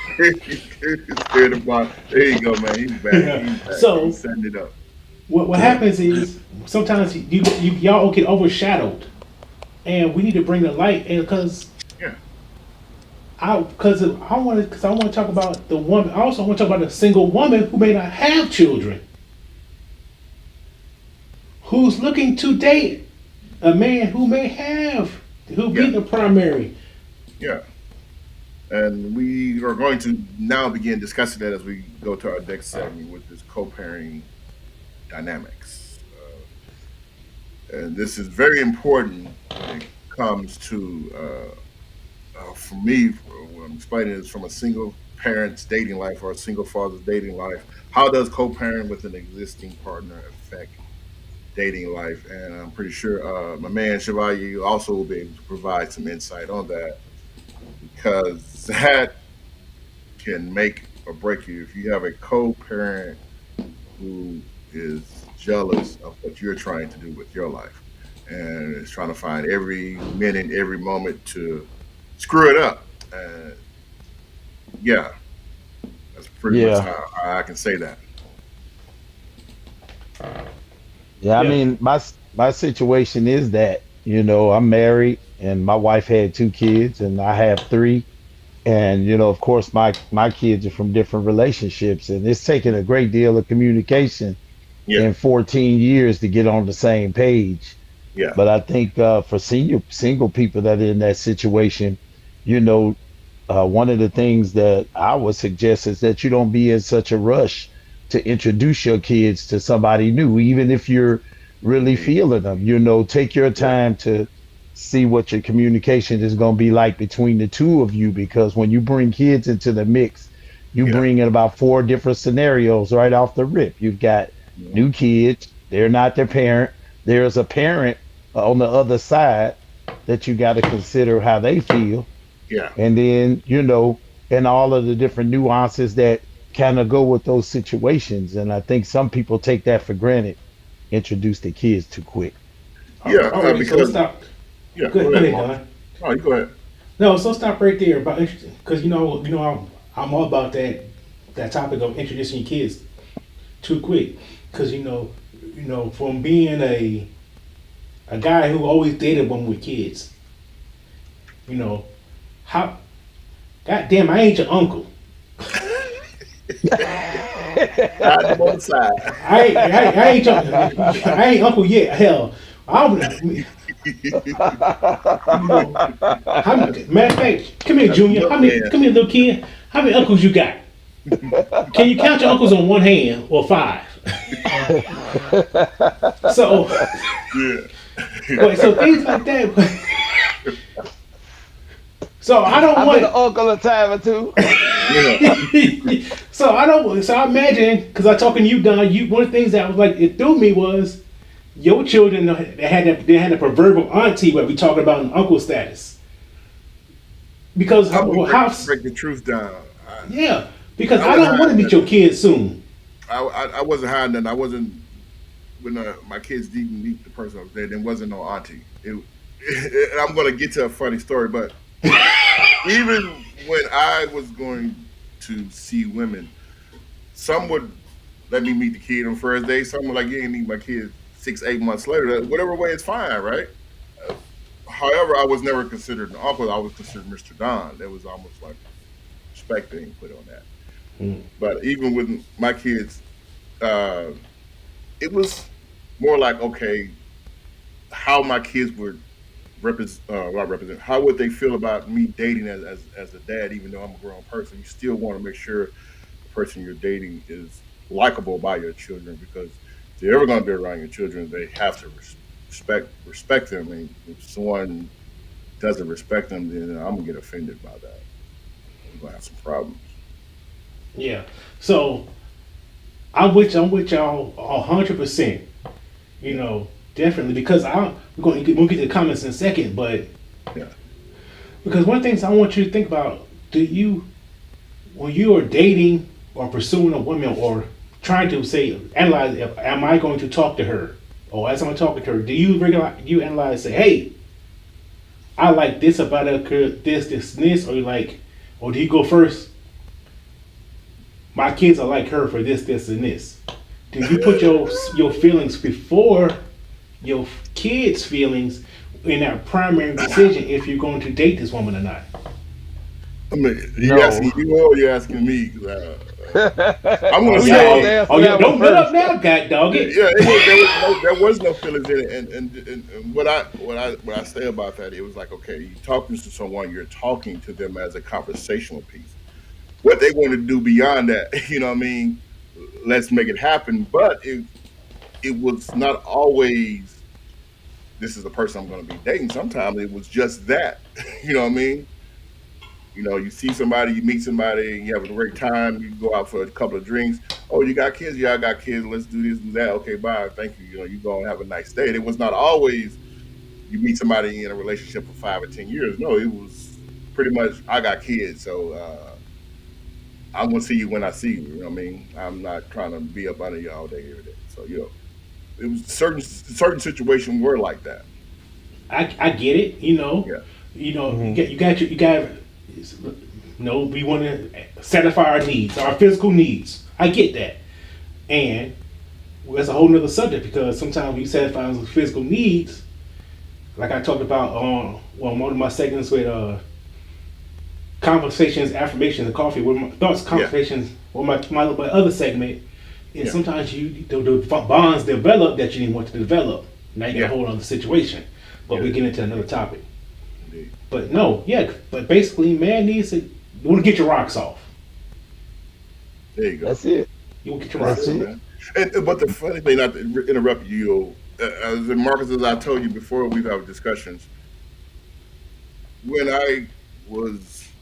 [SPEAKER 2] scared about. There you go, man. He's back. He's back.
[SPEAKER 1] So
[SPEAKER 2] He's setting it up.
[SPEAKER 1] what happens is sometimes y'all get overshadowed, and we need to bring the light. And
[SPEAKER 2] Yeah,
[SPEAKER 1] I want to talk about the woman. I also want to talk about a single woman who may not have children, who's looking to date a man who may have, who be
[SPEAKER 2] yeah,
[SPEAKER 1] the primary.
[SPEAKER 2] yeah. And we are going to now begin discussing that as we go to our next segment with this co-parenting dynamics. And this is very important when it comes to, for me, what I'm explaining is from a single parent's dating life or a single father's dating life. How does co-parent with an existing partner affect dating life? And I'm pretty sure my man Chevalier also will be able to provide some insight on that because that can make or break you if you have a co-parent who is jealous of what you're trying to do with your life and is trying to find every minute, every moment to screw it up. Yeah, that's pretty much
[SPEAKER 4] Yeah.
[SPEAKER 2] how I can say that.
[SPEAKER 4] Yeah. I
[SPEAKER 1] Yep.
[SPEAKER 4] mean, my situation is that, I'm married and my wife had two kids and I have three. And, of course, my kids are from different relationships and it's taken a great deal of communication
[SPEAKER 2] Yeah,
[SPEAKER 4] in 14 years to get on the same page.
[SPEAKER 2] yeah,
[SPEAKER 4] But I think for senior single people that are in that situation, you know, one of the things that I would suggest is that you don't be in such a rush to introduce your kids to somebody new, even if you're really
[SPEAKER 2] mhm,
[SPEAKER 4] feeling them. Take your
[SPEAKER 2] yeah,
[SPEAKER 4] time to see what your communication is going to be like between the two of you, because when you bring kids into the mix, you
[SPEAKER 2] yeah,
[SPEAKER 4] bring in about four different scenarios right off the rip. You've got
[SPEAKER 2] mhm,
[SPEAKER 4] new kids, they're not their parent. There's a parent on the other side that you got to consider how they feel,
[SPEAKER 2] yeah,
[SPEAKER 4] and then and all of the different nuances that kind of go with those situations. And I think some people take that for granted, introduce the kids too quick.
[SPEAKER 2] yeah.
[SPEAKER 1] All right, so let's
[SPEAKER 2] Because
[SPEAKER 1] stop.
[SPEAKER 2] yeah,
[SPEAKER 1] Go
[SPEAKER 2] go
[SPEAKER 1] ahead, go
[SPEAKER 2] ahead,
[SPEAKER 1] ahead,
[SPEAKER 2] Mark.
[SPEAKER 1] Don.
[SPEAKER 2] Oh, you go ahead.
[SPEAKER 1] No, so stop right there. About because I'm all about that topic of introducing your kids too quick. Because from being a guy who always dated women with kids, you know how. God damn, I ain't your uncle.
[SPEAKER 2] Riding them on the side.
[SPEAKER 1] I ain't uncle yet. Hell, I'm. Matter of fact, come here,
[SPEAKER 2] That's a
[SPEAKER 1] Junior.
[SPEAKER 2] milk man.
[SPEAKER 1] Come here, little kid. How many uncles you got? Can you count your uncles on one hand or five? So,
[SPEAKER 2] Yeah.
[SPEAKER 1] so things like that. So I don't
[SPEAKER 4] I've been an
[SPEAKER 1] want.
[SPEAKER 4] uncle a time or two.
[SPEAKER 2] Yeah.
[SPEAKER 1] So I don't. So I imagine because I talking to you, Don. One of the things that was like it threw me was your children they had a proverbial auntie where we talking about an uncle status because
[SPEAKER 2] I'm gonna
[SPEAKER 1] well,
[SPEAKER 2] break,
[SPEAKER 1] how
[SPEAKER 2] break the truth down.
[SPEAKER 1] yeah because
[SPEAKER 2] I
[SPEAKER 1] I
[SPEAKER 2] wasn't
[SPEAKER 1] don't want to
[SPEAKER 2] hiding
[SPEAKER 1] meet your
[SPEAKER 2] nothing.
[SPEAKER 1] kids soon.
[SPEAKER 2] I wasn't hiding nothing. I wasn't when my kids didn't meet the person I was dating. There wasn't no auntie. I'm gonna get to a funny story, but even when I was going to see women, some would let me meet the kid on first day. Some were like, "You ain't meet my kid 6, 8 months later." Whatever way is fine, right? Uh, However, I was never considered an uncle. I was considered Mr. Don. There was almost like respect being put on that.
[SPEAKER 1] Mm.
[SPEAKER 2] But even with my kids, uh, it was more like, okay, how my kids would represent, how would they feel about me dating as a dad, even though I'm a grown person. You still want to make sure the person you're dating is likable by your children because if they're ever going to be around your children, they have to respect them. And if someone doesn't respect them, then I'm gonna get offended by that. We're gonna have some problems.
[SPEAKER 1] Yeah. So I'm with y'all 100%. You
[SPEAKER 2] Yeah,
[SPEAKER 1] know, definitely because we'll get to the comments in a second, but
[SPEAKER 2] yeah.
[SPEAKER 1] because one of the things I want you to think about, do you when you are dating or pursuing a woman or trying to say analyze, am I going to talk to her, or as I'm talking to her, do you you analyze, say, hey, I like this about her, and this, or you like, or do you go first? My kids are like her for this, and this. Do you put your feelings before your kids' feelings in that primary decision if you're going to date this woman or not?
[SPEAKER 2] I mean, you asking
[SPEAKER 4] No.
[SPEAKER 2] you or you asking me? I'm
[SPEAKER 1] Oh
[SPEAKER 2] gonna
[SPEAKER 4] Who's
[SPEAKER 1] yeah,
[SPEAKER 4] supposed to
[SPEAKER 2] say,
[SPEAKER 4] answer
[SPEAKER 1] oh yeah,
[SPEAKER 4] that one
[SPEAKER 1] don't nut up
[SPEAKER 4] first?
[SPEAKER 1] now, god dog it.
[SPEAKER 2] yeah, there was no feelings in it, and what I say about that, it was like, okay, you talking to someone, you're talking to them as a conversational piece. What they want to do beyond that, you know what I mean? Let's make it happen. But it was not always this is the person I'm going to be dating. Sometimes it was just that, you know what I mean? You see somebody, you meet somebody, you have a great time, you go out for a couple of drinks. Oh, you got kids? Yeah, I got kids. Let's do this, do that. Okay, bye. Thank you. You go and have a nice day. It was not always you meet somebody in a relationship for 5 or 10 years. No, it was pretty much I got kids, so I'm gonna see you when I see you. You know what I mean? I'm not trying to be up under you all day, every day. So it was certain situations were like that.
[SPEAKER 1] I get it.
[SPEAKER 2] Yeah,
[SPEAKER 1] You
[SPEAKER 4] Mhm.
[SPEAKER 1] get we want to satisfy our needs, our physical needs. I get that, and that's a whole nother subject because sometimes we satisfy those physical needs, like I talked about on one of my segments with conversations, affirmations, and coffee. With my thoughts,
[SPEAKER 2] yeah,
[SPEAKER 1] conversations. With my other segment is
[SPEAKER 2] yeah,
[SPEAKER 1] sometimes the bonds develop that you didn't want to develop. Now you got a
[SPEAKER 2] yeah,
[SPEAKER 1] whole other situation, but
[SPEAKER 2] yeah.
[SPEAKER 1] we get into another topic.
[SPEAKER 2] Indeed.
[SPEAKER 1] But no, yeah, but basically, man needs to. You want to get your rocks off.
[SPEAKER 2] There you go.
[SPEAKER 4] That's it.
[SPEAKER 1] You want to get your
[SPEAKER 2] That's
[SPEAKER 1] rocks
[SPEAKER 4] That's
[SPEAKER 2] it,
[SPEAKER 1] off.
[SPEAKER 4] it.
[SPEAKER 2] man. But the funny thing, not to interrupt you, as Marcus, as I told you before, we've had discussions. When I was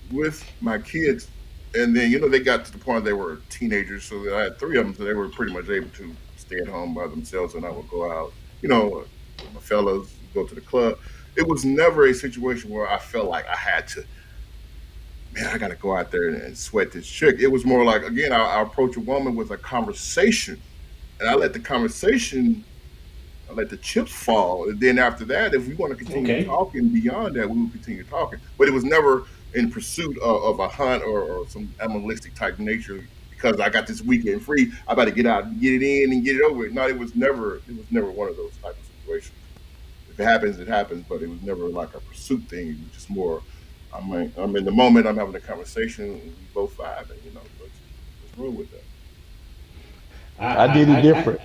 [SPEAKER 2] with my kids, and then they got to the point they were teenagers, so that I had three of them, so they were pretty much able to stay at home by themselves, and I would go out, with my fellas, go to the club. It was never a situation where I felt like I had to, man, I got to go out there and sweat this chick. It was more like, again, I approach a woman with a conversation, and I let the chips fall. And then after that, if we want to continue
[SPEAKER 1] Okay.
[SPEAKER 2] talking beyond that, we will continue talking. But it was never in pursuit of a hunt or some animalistic type nature because I got this weekend free. I got to get out and get it in and get it over with. No, it was never one of those type of situations. If it happens, it happens, but it was never like a pursuit thing. It was just more. I'm in the moment. I'm having a conversation. And we both vibe, and let's roll with that.
[SPEAKER 1] I
[SPEAKER 4] I
[SPEAKER 1] I
[SPEAKER 4] did it
[SPEAKER 1] I, I
[SPEAKER 4] different.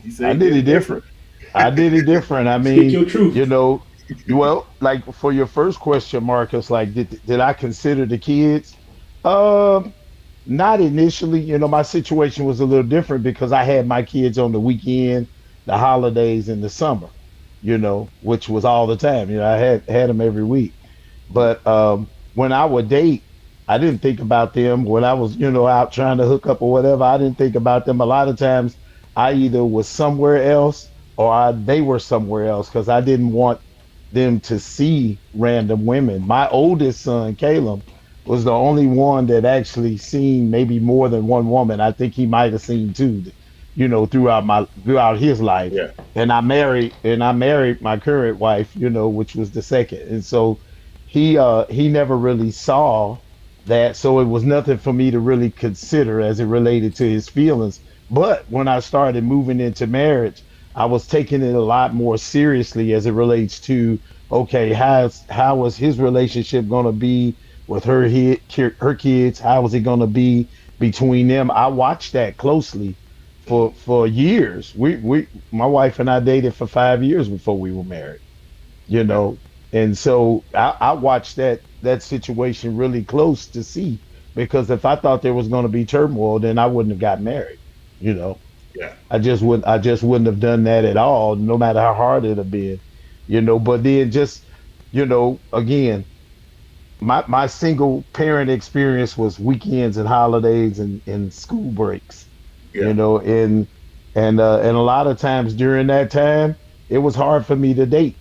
[SPEAKER 2] He
[SPEAKER 4] I
[SPEAKER 2] said,
[SPEAKER 4] did
[SPEAKER 2] "Did
[SPEAKER 4] it
[SPEAKER 2] it different."
[SPEAKER 4] different. I did it different. I
[SPEAKER 1] speak
[SPEAKER 4] mean,
[SPEAKER 1] your truth.
[SPEAKER 4] you know, well, like for your first question, Marcus, like did I consider the kids? Um, Not initially. My situation was a little different because I had my kids on the weekend, the holidays, and the summer. Which was all the time. I had them every week. But when I would date, I didn't think about them. When I was, out trying to hook up or whatever, I didn't think about them. A lot of times, I either was somewhere else or they were somewhere else because I didn't want them to see random women. My oldest son, Caleb, was the only one that actually seen maybe more than one woman. I think he might have seen two, throughout his life.
[SPEAKER 2] Yeah,
[SPEAKER 4] And I married my current wife, which was the second. And so he never really saw that. So it was nothing for me to really consider as it related to his feelings. But when I started moving into marriage, I was taking it a lot more seriously as it relates to, okay, how was his relationship going to be with her kids? How was it going to be between them? I watched that closely for years. My wife and I dated for 5 years before we were married. you
[SPEAKER 2] okay,
[SPEAKER 4] know and so I watched that situation really close to see, because if I thought there was going to be turmoil, then I wouldn't have got married. you know
[SPEAKER 2] yeah,
[SPEAKER 4] I just wouldn't have done that at all, no matter how hard it'd have been. But then just, again, my single parent experience was weekends and holidays and school breaks,
[SPEAKER 2] Yeah.
[SPEAKER 4] and a lot of times during that time, it was hard for me to date,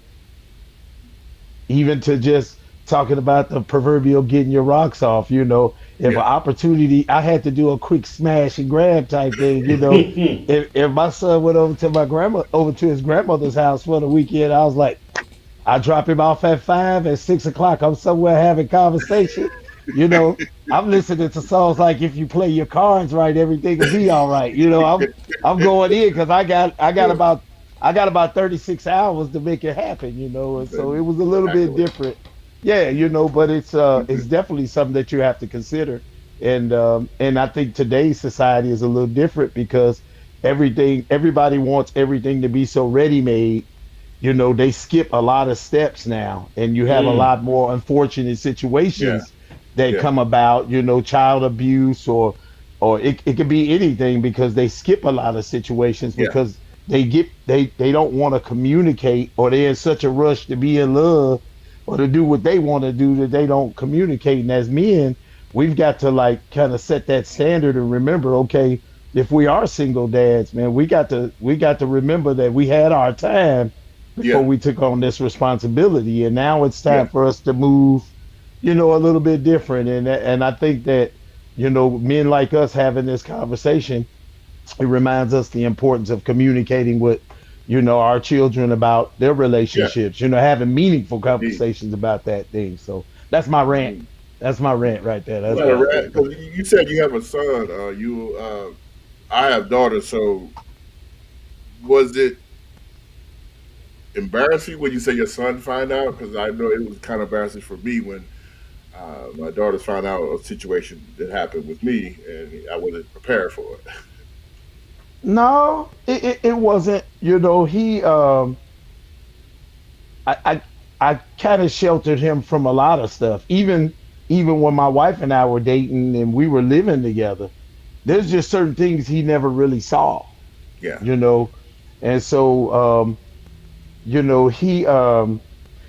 [SPEAKER 4] even to just talking about the proverbial getting your rocks off. If an
[SPEAKER 2] Yeah.
[SPEAKER 4] opportunity, I had to do a quick smash and grab type thing. If my son went over to his grandmother's house for the weekend, I was like, I drop him off at 5, at 6 o'clock. I'm somewhere having conversation. You know, I'm listening to songs like "If You Play Your Cards Right, Everything Will Be All Right." I'm going in because I got about 36 hours to make it happen. And so it was a little bit
[SPEAKER 2] Exactly.
[SPEAKER 4] different. Yeah, but it's definitely something that you have to consider. And I think today's society is a little different because everybody wants everything to be so ready made. They skip a lot of steps now, and you have a
[SPEAKER 1] Mm.
[SPEAKER 4] lot more unfortunate
[SPEAKER 2] Yeah.
[SPEAKER 4] situations that
[SPEAKER 2] Yeah.
[SPEAKER 4] come about, child abuse, or it could be anything because they skip a lot of situations
[SPEAKER 2] Yeah.
[SPEAKER 4] because they don't want to communicate, or they're in such a rush to be in love or to do what they want to do that they don't communicate. And as men, we've got to like kind of set that standard and remember, okay, if we are single dads, man, we got to remember that we had our time before
[SPEAKER 2] Yeah.
[SPEAKER 4] we took on this responsibility, and now it's
[SPEAKER 2] Yeah.
[SPEAKER 4] time for us to move, a little bit different. And I think that men like us having this conversation, it reminds us the importance of communicating with our children about their
[SPEAKER 2] Yeah.
[SPEAKER 4] relationships, having meaningful
[SPEAKER 2] Indeed.
[SPEAKER 4] conversations about that thing. So that's my rant.
[SPEAKER 2] Indeed.
[SPEAKER 4] That's my rant right there. That's
[SPEAKER 2] Not a
[SPEAKER 4] what I
[SPEAKER 2] rat,
[SPEAKER 4] think.
[SPEAKER 2] because you said you have a son. I have daughters. So was it embarrassing when you say your son find out? Because I know it was kind of embarrassing for me when my daughters found out a situation that happened with me, and I wasn't prepared for it.
[SPEAKER 4] No, it wasn't. He I I kind of sheltered him from a lot of stuff. Even when my wife and I were dating and we were living together, there's just certain things he never really saw,
[SPEAKER 2] Yeah.
[SPEAKER 4] you know. And so he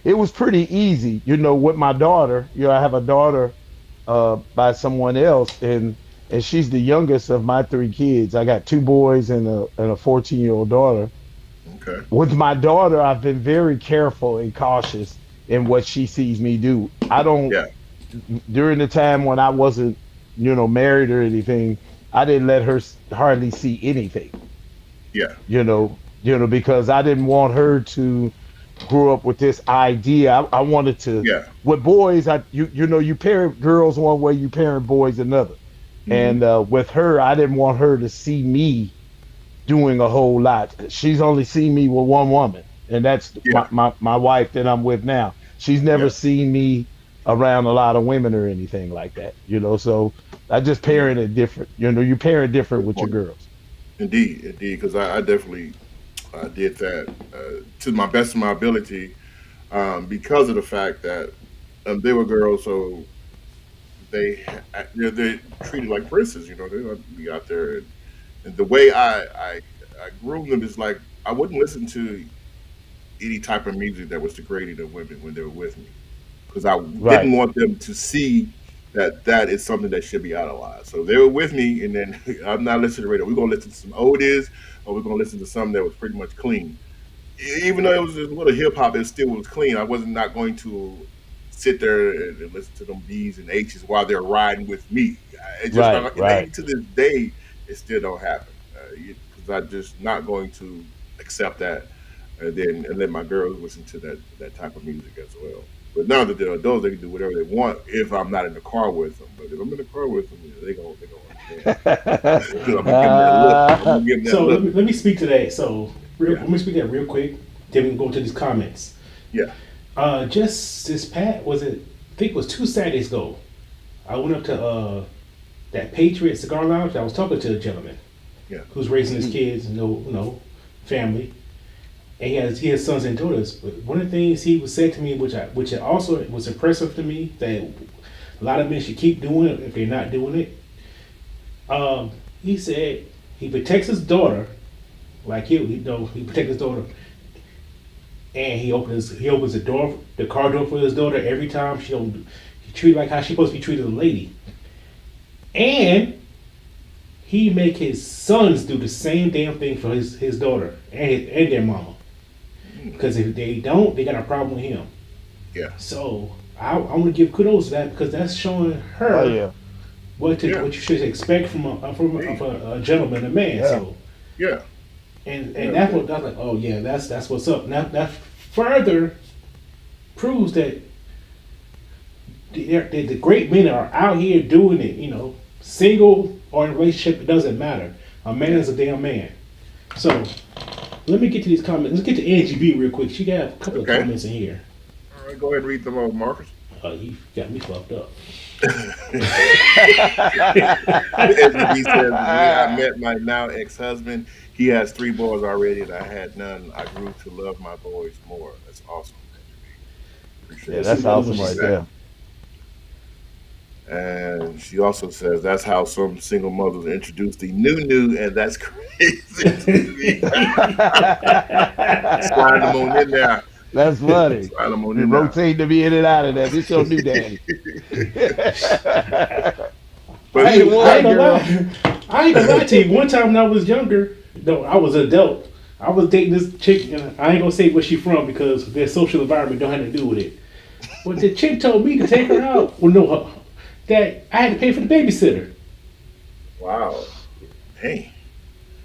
[SPEAKER 4] it was pretty easy, with my daughter. I have a daughter by someone else, and she's the youngest of my three kids. I got two boys and a 14-year-old daughter.
[SPEAKER 2] Okay.
[SPEAKER 4] With my daughter, I've been very careful and cautious in what she sees me do. I don't
[SPEAKER 2] Yeah.
[SPEAKER 4] During the time when I wasn't, married or anything, I didn't let her hardly see anything,
[SPEAKER 2] Yeah.
[SPEAKER 4] because I didn't want her to grow up with this idea. I wanted to,
[SPEAKER 2] Yeah.
[SPEAKER 4] with boys, you parent girls one way, you parent boys another.
[SPEAKER 2] Hmm.
[SPEAKER 4] And with her, I didn't want her to see me doing a whole lot. She's only seen me with one woman, and that's my,
[SPEAKER 2] Yeah.
[SPEAKER 4] my, my wife that I'm with now. She's never
[SPEAKER 2] Yeah.
[SPEAKER 4] seen me around a lot of women or anything like that. So I just
[SPEAKER 2] Yeah.
[SPEAKER 4] parented different. You parent different
[SPEAKER 2] Good
[SPEAKER 4] with your
[SPEAKER 2] point.
[SPEAKER 4] girls.
[SPEAKER 2] Indeed. Indeed. Because I definitely did that to my best of my ability, because of the fact that they were girls, so they're treated like princes. They don't be out there, and the way I groomed them is like I wouldn't listen to any type of music that was degrading to women when they were with me, because I
[SPEAKER 4] Right,
[SPEAKER 2] didn't want them to see that that is something that should be idolized. So they were with me, and then I'm not listening to radio. We're gonna listen to some oldies, or we're gonna listen to something that was pretty much clean. Even though it was a little hip hop, it still was clean. I wasn't not going to sit there and listen to them B's and H's while they're riding with me. It just
[SPEAKER 4] right,
[SPEAKER 2] not, and
[SPEAKER 4] right,
[SPEAKER 2] even to this day, it still don't happen, because I'm just not going to accept that, and let my girls listen to that type of music as well. But now that they're adults, they can do whatever they want if I'm not in the car with them. But if I'm in the car with them, they gonna understand. 'Cause I'm gonna give them that look. I'm gonna
[SPEAKER 4] Ah,
[SPEAKER 2] give them that
[SPEAKER 1] So
[SPEAKER 2] look.
[SPEAKER 1] let me speak to that. So
[SPEAKER 2] Yeah,
[SPEAKER 1] let me speak to that real quick. Then we can go to these comments.
[SPEAKER 2] yeah,
[SPEAKER 1] Just this pat was it? I think it was 2 Saturdays ago. I went up to that Patriot Cigar Lounge. I was talking to a gentleman
[SPEAKER 2] yeah,
[SPEAKER 1] who's raising his kids, family, and he has sons and daughters. But one of the things he was said to me, which also was impressive to me, that a lot of men should keep doing it if they're not doing it. He said he protects his daughter, like he protects his daughter, and he opens the car door for his daughter every time treated like how she's supposed to be treated as a lady. And he make his sons do the same damn thing for his daughter and their mama. Because if they don't, they got a problem with him.
[SPEAKER 2] Yeah.
[SPEAKER 1] So I want to give kudos to that because that's showing
[SPEAKER 4] Oh
[SPEAKER 1] her
[SPEAKER 4] yeah.
[SPEAKER 1] what
[SPEAKER 2] Yeah.
[SPEAKER 1] what you should expect from a gentleman, a man.
[SPEAKER 4] Yeah.
[SPEAKER 1] So
[SPEAKER 2] Yeah.
[SPEAKER 1] and
[SPEAKER 2] Yeah.
[SPEAKER 1] that's what that's like. Oh yeah, that's what's up. Now that further proves that the great men are out here doing it. You know, single or in a relationship, it doesn't matter. A man is a damn man. So let me get to these comments. Let's get to Angie B real quick. She got a couple
[SPEAKER 2] Okay.
[SPEAKER 1] of comments in here.
[SPEAKER 2] All right, go ahead and read them all, Marcus.
[SPEAKER 1] You got me fucked up.
[SPEAKER 2] Ezra B says, when I met my now ex-husband, he has 3 boys already, and I had none. I grew to love my boys more. That's awesome, Ezra B. Appreciate
[SPEAKER 4] Yeah,
[SPEAKER 2] it.
[SPEAKER 4] that's awesome right there.
[SPEAKER 2] And she also says that's how some single mothers introduce the new, and that's crazy to me. Slide them on in there.
[SPEAKER 4] That's funny.
[SPEAKER 2] Slide them on
[SPEAKER 4] We
[SPEAKER 2] in there.
[SPEAKER 4] rotate to be in and out of that. This your new daddy.
[SPEAKER 2] But
[SPEAKER 1] I ain't,
[SPEAKER 2] either
[SPEAKER 1] I ain't
[SPEAKER 2] way,
[SPEAKER 1] gonna lie. I ain't gonna lie to you. One time when I was younger, no, I was an adult. I was dating this chick, and I ain't gonna say where she from because their social environment don't have to do with it. But the chick told me to take her out. Well, no, that I had to pay for the babysitter.
[SPEAKER 2] wow. Hey.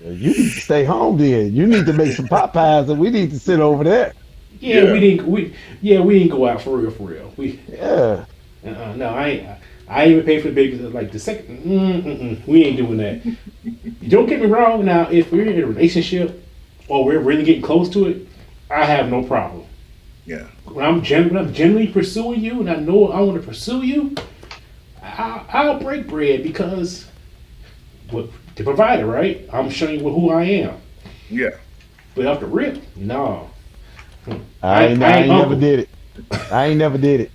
[SPEAKER 4] You need to stay home then. You need to make some Popeyes and we need to sit over there.
[SPEAKER 1] Yeah,
[SPEAKER 2] Yeah.
[SPEAKER 1] we didn't. We didn't go out for real. For real.
[SPEAKER 4] Yeah.
[SPEAKER 1] No, I ain't. I ain't even pay for the babysitter. Like the second, we ain't doing that. Don't get me wrong. Now, if we're in a relationship or we're really getting close to it, I have no problem.
[SPEAKER 2] Yeah.
[SPEAKER 1] When I'm genuinely pursuing you, and I know I want to pursue you, I'll break bread because the provider, right? I'm showing you who I am.
[SPEAKER 2] Yeah.
[SPEAKER 1] But off the rip, no.
[SPEAKER 4] I ain't never
[SPEAKER 1] uncle.
[SPEAKER 4] did it. I ain't never did it.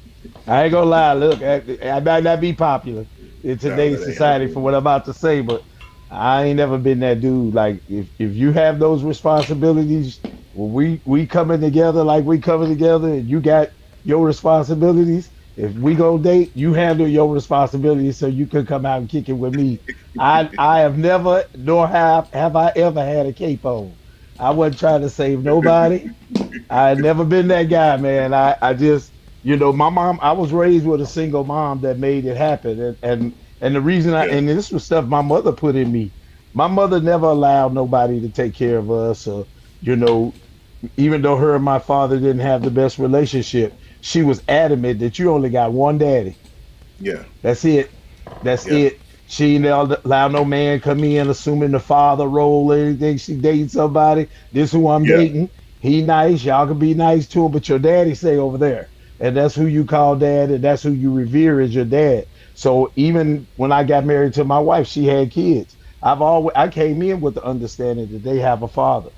[SPEAKER 4] I ain't gonna lie. Look, I might not be popular in today's
[SPEAKER 2] that ain't
[SPEAKER 4] society for what I'm about to say, but I ain't never been that dude. Like, if you have those responsibilities, when we coming together like we coming together, and you got your responsibilities. If we go date, you handle your responsibilities so you can come out and kick it with me. I have never, nor have I ever had a cape on. I wasn't trying to save nobody. I had never been that guy, man. I just, my mom, I was raised with a single mom that made it happen. And the reason
[SPEAKER 2] Yeah.
[SPEAKER 4] and this was stuff my mother put in me. My mother never allowed nobody to take care of us, or, even though her and my father didn't have the best relationship, she was adamant that you only got one daddy.
[SPEAKER 2] Yeah.
[SPEAKER 4] That's it. That's
[SPEAKER 2] Yeah.
[SPEAKER 4] it. She ain't allow no man come in assuming the father role or anything. She dating somebody. This who I'm
[SPEAKER 2] Yeah.
[SPEAKER 4] dating. He nice. Y'all can be nice to him, but your daddy stay over there. And that's who you call dad, and that's who you revere as your dad. So even when I got married to my wife, she had kids. I came in with the understanding that they have a father.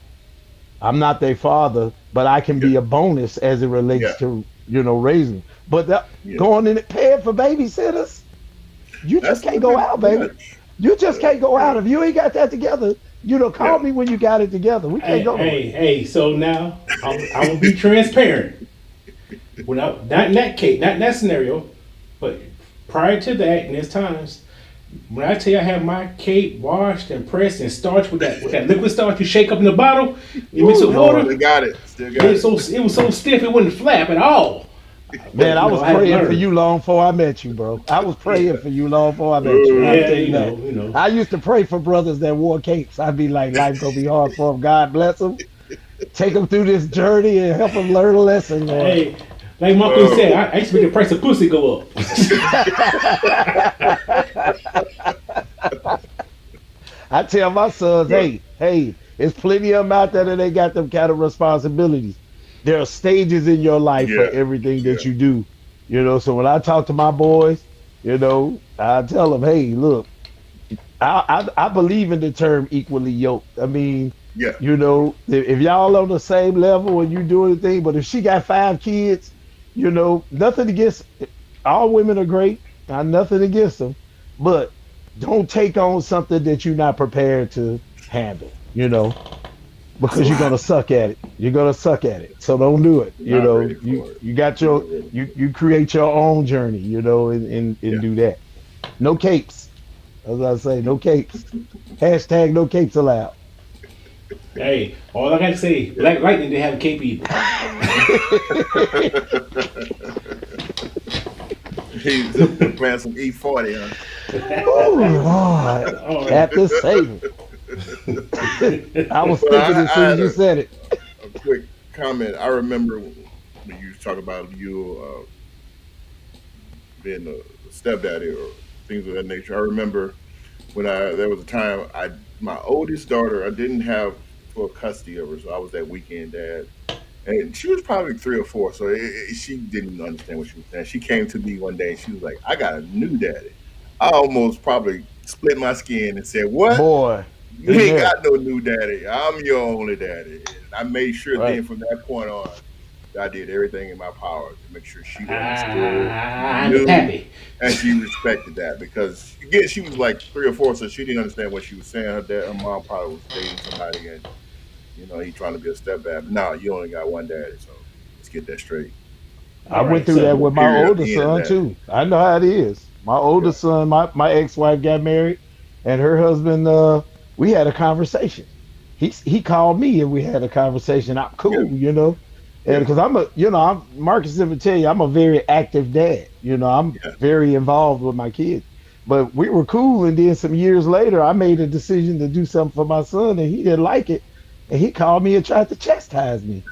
[SPEAKER 4] I'm not their father, but I can
[SPEAKER 2] Yeah.
[SPEAKER 4] be a bonus as it
[SPEAKER 2] Yeah.
[SPEAKER 4] relates to, raising. But
[SPEAKER 2] Yeah.
[SPEAKER 4] going in and paying for babysitters, you just
[SPEAKER 2] That's a
[SPEAKER 4] can't
[SPEAKER 2] little
[SPEAKER 4] go
[SPEAKER 2] bit
[SPEAKER 4] out, baby.
[SPEAKER 2] much.
[SPEAKER 4] You just can't go
[SPEAKER 2] Yeah.
[SPEAKER 4] out. If you ain't got that together, call
[SPEAKER 2] Yeah.
[SPEAKER 4] me when you got it together. We can't
[SPEAKER 1] Hey,
[SPEAKER 4] go nowhere.
[SPEAKER 1] hey. So now I'm gonna be transparent. Without not in that case, not in that scenario, but prior to that, and there's times when I tell you I have my cake washed and pressed and starched with that liquid starch you shake up in the bottle, you mix it with
[SPEAKER 4] Lord.
[SPEAKER 1] water.
[SPEAKER 2] Still got it. Still got
[SPEAKER 1] It
[SPEAKER 2] it.
[SPEAKER 1] was so stiff it wouldn't flap at all. But
[SPEAKER 4] Man, I was
[SPEAKER 1] I had
[SPEAKER 4] praying for
[SPEAKER 1] learned.
[SPEAKER 4] you long before I met you, bro. I was praying
[SPEAKER 1] Yeah,
[SPEAKER 4] for you long before I met you. I'll
[SPEAKER 1] yeah,
[SPEAKER 4] tell you that.
[SPEAKER 1] you know.
[SPEAKER 4] I used to pray for brothers that wore capes. I'd be like, life gonna be hard for them. God bless them. Take them through this journey and help them learn a lesson, Lord.
[SPEAKER 1] Hey, like Marcus said, I used to make the price of pussy go up.
[SPEAKER 4] I tell my sons, hey, there's plenty of them out there that ain't got them kind of responsibilities. There are stages in your life for
[SPEAKER 2] Yeah.
[SPEAKER 4] everything
[SPEAKER 2] Yeah.
[SPEAKER 4] that you do. So when I talk to my boys, I tell them, hey, look, I believe in the term equally yoked. I mean,
[SPEAKER 2] Yeah.
[SPEAKER 4] if y'all on the same level and you do anything, but if she got 5 kids, nothing against all women are great. Nothing against them, but don't take on something that you're not prepared to handle. because
[SPEAKER 2] So
[SPEAKER 4] you're gonna suck at it. You're gonna suck at it. So don't do it. You
[SPEAKER 2] not ready
[SPEAKER 4] know,
[SPEAKER 2] for it.
[SPEAKER 4] you got
[SPEAKER 2] Not
[SPEAKER 4] your
[SPEAKER 2] ready.
[SPEAKER 4] you create your own journey. You know, and
[SPEAKER 2] Yeah.
[SPEAKER 4] do that. No capes. As I say, no capes. Hashtag no capes allowed.
[SPEAKER 1] Hey, all I got to say,
[SPEAKER 2] Yeah.
[SPEAKER 1] Black Lightning didn't have a cape either.
[SPEAKER 2] He's playing some E40, huh?
[SPEAKER 4] Oh Lord,
[SPEAKER 1] Oh,
[SPEAKER 4] Captain Save I was
[SPEAKER 2] But
[SPEAKER 4] thinking as
[SPEAKER 2] I
[SPEAKER 4] soon
[SPEAKER 2] had
[SPEAKER 4] as you said it.
[SPEAKER 2] a quick comment. I remember when you talk about you being a stepdaddy or things of that nature. I remember when there was a time my oldest daughter, I didn't have full custody of her, so I was that weekend dad. And she was probably 3 or 4, so she didn't understand what she was saying. She came to me one day and she was like, "I got a new daddy." I almost probably split my skin and said, "What?
[SPEAKER 4] Boy,
[SPEAKER 2] You
[SPEAKER 4] been
[SPEAKER 2] ain't
[SPEAKER 4] there.
[SPEAKER 2] got no new daddy. I'm your only daddy." And I made sure
[SPEAKER 4] Right.
[SPEAKER 2] then from that point on, I did everything in my power to make sure she understood, she
[SPEAKER 1] I'm the
[SPEAKER 2] knew,
[SPEAKER 1] pappy.
[SPEAKER 2] and she respected that because again, she was like 3 or 4, so she didn't understand what she was saying. Her mom probably was dating somebody, and he trying to be a stepdad. But no, you only got one daddy, so let's get that straight.
[SPEAKER 4] I
[SPEAKER 1] All
[SPEAKER 4] went
[SPEAKER 1] right,
[SPEAKER 4] through that
[SPEAKER 1] so
[SPEAKER 4] with my
[SPEAKER 2] Period.
[SPEAKER 4] older
[SPEAKER 2] The end of
[SPEAKER 4] son
[SPEAKER 2] that.
[SPEAKER 4] too. I know how it is. My older
[SPEAKER 2] Yeah,
[SPEAKER 4] son, my ex-wife got married, and her husband. We had a conversation. He called me and we had a conversation. I'm
[SPEAKER 2] yeah,
[SPEAKER 4] cool, you know, and
[SPEAKER 2] yeah,
[SPEAKER 4] because I'm Marcus ever tell you I'm a very active dad. You know, I'm
[SPEAKER 2] yeah,
[SPEAKER 4] very involved with my kids. But we were cool, and then some years later, I made a decision to do something for my son, and he didn't like it, and he called me and tried to chastise me.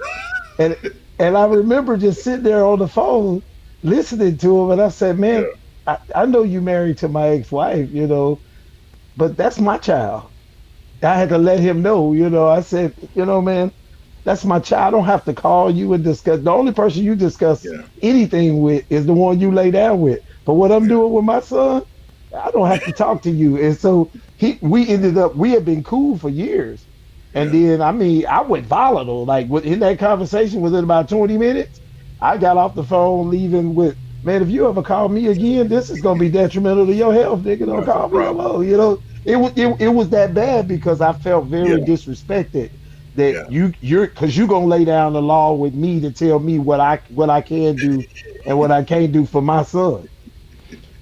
[SPEAKER 4] And and I remember just sitting there on the phone listening to him, and I said, "Man,
[SPEAKER 2] yeah,
[SPEAKER 4] I know you married to my ex-wife, but that's my child." I had to let him know, I said, man, that's my child. I don't have to call you and discuss. The only person you discuss
[SPEAKER 2] yeah,
[SPEAKER 4] anything with is the one you lay down with. But what I'm
[SPEAKER 2] yeah,
[SPEAKER 4] doing with my son, I don't have to talk to you. And so we had been cool for years. And
[SPEAKER 2] yeah,
[SPEAKER 4] then, I mean, I went volatile. Like in that conversation, within about 20 minutes, I got off the phone leaving with, man, if you ever call me again, this is going to be detrimental to your health, nigga. Don't
[SPEAKER 2] that's a
[SPEAKER 4] call me no
[SPEAKER 2] problem.
[SPEAKER 4] more. It was that bad because I felt very
[SPEAKER 2] Yeah,
[SPEAKER 4] disrespected that
[SPEAKER 2] yeah,
[SPEAKER 4] you're because you're gonna lay down the law with me to tell me what I can do and what I can't do for my son.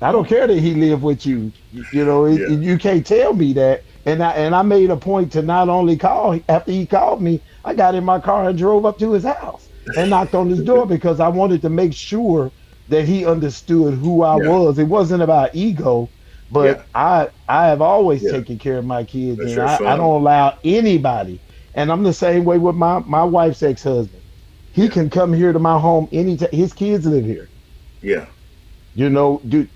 [SPEAKER 4] I don't care that he live with you.
[SPEAKER 2] yeah,
[SPEAKER 4] You can't tell me that. And I made a point to not only call after he called me, I got in my car and drove up to his house and knocked on his door because I wanted to make sure that he understood who I
[SPEAKER 2] yeah,
[SPEAKER 4] was. It wasn't about ego, but
[SPEAKER 2] yeah,
[SPEAKER 4] I have always
[SPEAKER 2] yeah.
[SPEAKER 4] taken care of my kids,
[SPEAKER 2] That's
[SPEAKER 4] and
[SPEAKER 2] your
[SPEAKER 4] I
[SPEAKER 2] son.
[SPEAKER 4] don't allow anybody. And I'm the same way with my wife's ex-husband. He
[SPEAKER 2] Yeah,
[SPEAKER 4] can come here to my home anytime. His kids live here.
[SPEAKER 2] yeah,
[SPEAKER 4] Dude,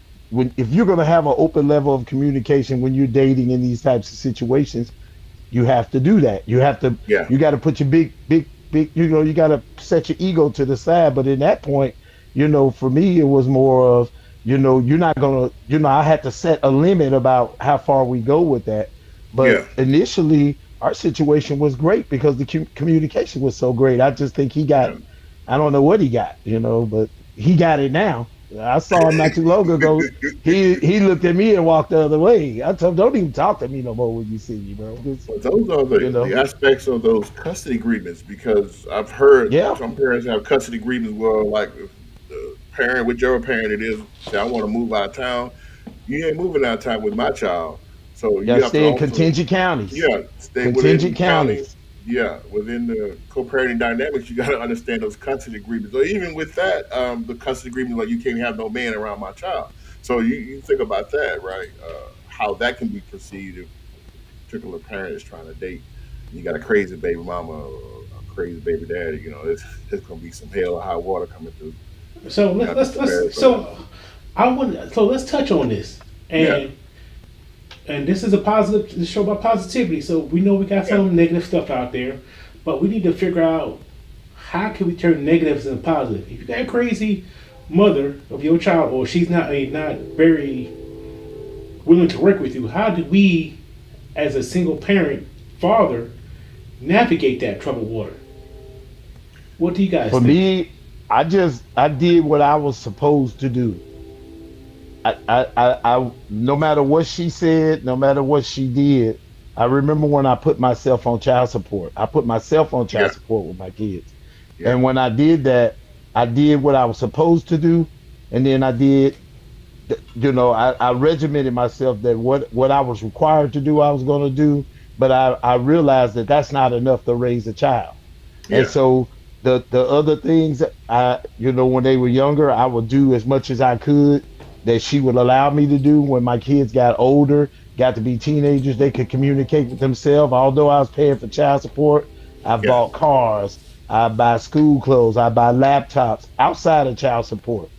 [SPEAKER 4] if you're gonna have an open level of communication when you're dating in these types of situations, you have to do that.
[SPEAKER 2] yeah,
[SPEAKER 4] You got to put your big. You got to set your ego to the side. But in that point, for me, it was more of, you're not gonna. I had to set a limit about how far we go with that. But
[SPEAKER 2] yeah,
[SPEAKER 4] initially, our situation was great because the communication was so great. I just think he got.
[SPEAKER 2] yeah.
[SPEAKER 4] I don't know what he got, but he got it now. I saw him not too long ago. He looked at me and walked the other way. I told him, don't even talk to me no more when you see me, bro. Just,
[SPEAKER 2] But those are
[SPEAKER 4] you
[SPEAKER 2] the
[SPEAKER 4] know,
[SPEAKER 2] aspects of those custody agreements because I've heard
[SPEAKER 4] yeah,
[SPEAKER 2] some parents have custody agreements where, like, if the parent, whichever parent it is, say, "I want to move out of town." You ain't moving out of town with my child, so
[SPEAKER 4] got
[SPEAKER 2] you
[SPEAKER 4] to
[SPEAKER 2] have to
[SPEAKER 4] stay in
[SPEAKER 2] also,
[SPEAKER 4] contingent counties.
[SPEAKER 2] yeah, stay within
[SPEAKER 4] Contingent
[SPEAKER 2] the county.
[SPEAKER 4] counties.
[SPEAKER 2] Yeah, within the co-parenting dynamics, you got to understand those custody agreements. Or even with that, the custody agreement, like you can't have no man around my child. So you think about that, right? How that can be perceived if a particular parent is trying to date. And you got a crazy baby mama or a crazy baby daddy. It's gonna be some hell or high water coming through.
[SPEAKER 1] So
[SPEAKER 2] You got to be prepared for that.
[SPEAKER 1] I want so let's touch on this,
[SPEAKER 2] Yeah,
[SPEAKER 1] and this is a positive this show about positivity. So we know we got
[SPEAKER 2] yeah,
[SPEAKER 1] some negative stuff out there, but we need to figure out how can we turn negatives into positive. If you got a crazy mother of your child, or she's not very willing to work with you, how do we, as a single parent father, navigate that troubled water? What do you guys
[SPEAKER 4] For
[SPEAKER 1] think?
[SPEAKER 4] me, I did what I was supposed to do. No matter what she said, no matter what she did, I remember when I put myself on child support. I put myself on
[SPEAKER 2] Yeah,
[SPEAKER 4] child support with my kids.
[SPEAKER 2] yeah,
[SPEAKER 4] And when I did that, I did what I was supposed to do. And then I did, I regimented myself that what I was required to do, I was going to do. But I realized that that's not enough to raise a child. And
[SPEAKER 2] yeah,
[SPEAKER 4] so the other things when they were younger, I would do as much as I could that she would allow me to do. When my kids got older, got to be teenagers, they could communicate with themselves. Although I was paying for child support, I
[SPEAKER 2] yeah,
[SPEAKER 4] bought cars, I buy school clothes, I buy laptops outside of child support.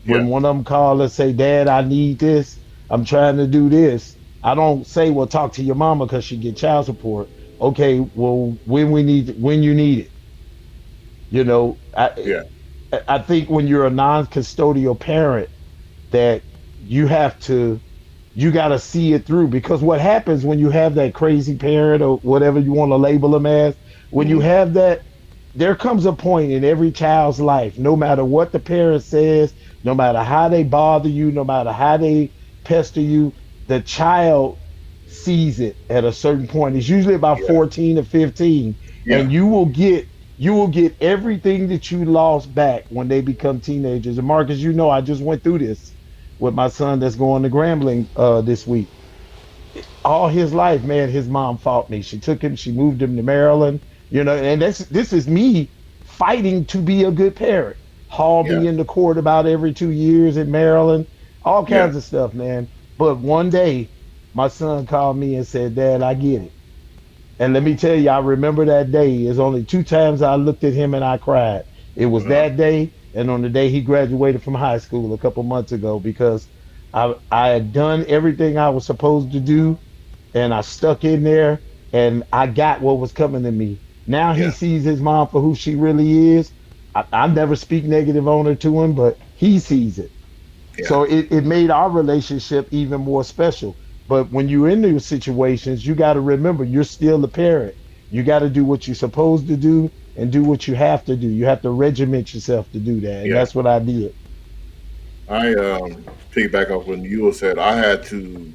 [SPEAKER 2] yeah,
[SPEAKER 4] When one of them call and say, "Dad, I need this. I'm trying to do this." I don't say, "Well, talk to your mama because she get child support." Okay, well, when you need it. You know,
[SPEAKER 2] yeah,
[SPEAKER 4] I think when you're a non-custodial parent, that you have to you got to see it through, because what happens when you have that crazy parent, or whatever you want to label them as, when you
[SPEAKER 2] hmm,
[SPEAKER 4] have that, there comes a point in every child's life, no matter what the parent says, no matter how they bother you, no matter how they pester you, the child sees it at a certain point. It's usually about
[SPEAKER 2] yeah,
[SPEAKER 4] 14 or 15,
[SPEAKER 2] yeah,
[SPEAKER 4] and you will get everything that you lost back when they become teenagers. And Marcus, I just went through this with my son that's going to Grambling this week. All his life, man, his mom fought me. She took him, she moved him to Maryland, and this is me fighting to be a good parent. Haul
[SPEAKER 2] yeah,
[SPEAKER 4] me into court about every 2 years in Maryland, all
[SPEAKER 2] yeah,
[SPEAKER 4] kinds of stuff, man. But one day, my son called me and said, "Dad, I get it." And let me tell you, I remember that day. There's only two times I looked at him and I cried. It was
[SPEAKER 2] uh-huh,
[SPEAKER 4] that day and on the day he graduated from high school a couple months ago, because I had done everything I was supposed to do, and I stuck in there, and I got what was coming to me. Now he
[SPEAKER 2] yeah,
[SPEAKER 4] sees his mom for who she really is. I never speak negative on her to him, but he sees it.
[SPEAKER 2] yeah,
[SPEAKER 4] So it made our relationship even more special. But when you're in those situations, you got to remember you're still the parent. You got to do what you're supposed to do and do what you have to do. You have to regiment yourself to do that. And
[SPEAKER 2] yeah.
[SPEAKER 4] that's what I did.
[SPEAKER 2] I piggyback off when you said I had to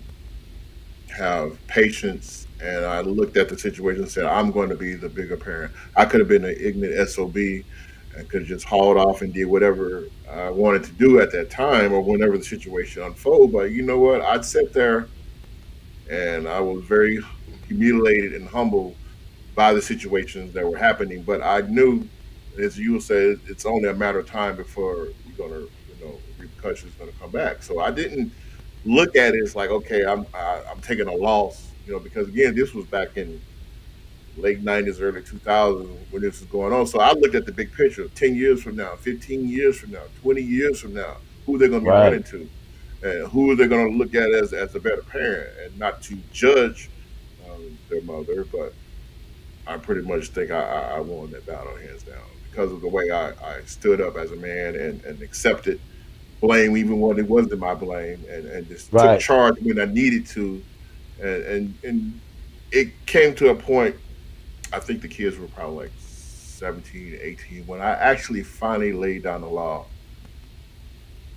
[SPEAKER 2] have patience, and I looked at the situation and said I'm going to be the bigger parent. I could have been an ignorant sob and could have just hauled off and did whatever I wanted to do at that time or whenever the situation unfolded. But you know what? I'd sit there and I was very humiliated and humbled by the situations that were happening. But I knew, as you said, it's only a matter of time before you're gonna, repercussions gonna come back. So I didn't look at it as like, okay, I'm taking a loss, because again, this was back in late 90s, early 2000s when this was going on. So I looked at the big picture: 10 years from now, 15 years from now, 20 years from now, who they're gonna be
[SPEAKER 4] Right.
[SPEAKER 2] running to, and who are they gonna look at as a better parent, and not to judge their mother, but I pretty much think I won that battle hands down because of the way I stood up as a man and accepted blame even when it wasn't my blame, and just took
[SPEAKER 4] Right.
[SPEAKER 2] charge when I needed to, and it came to a point. I think the kids were probably like 17, 18 when I actually finally laid down the law.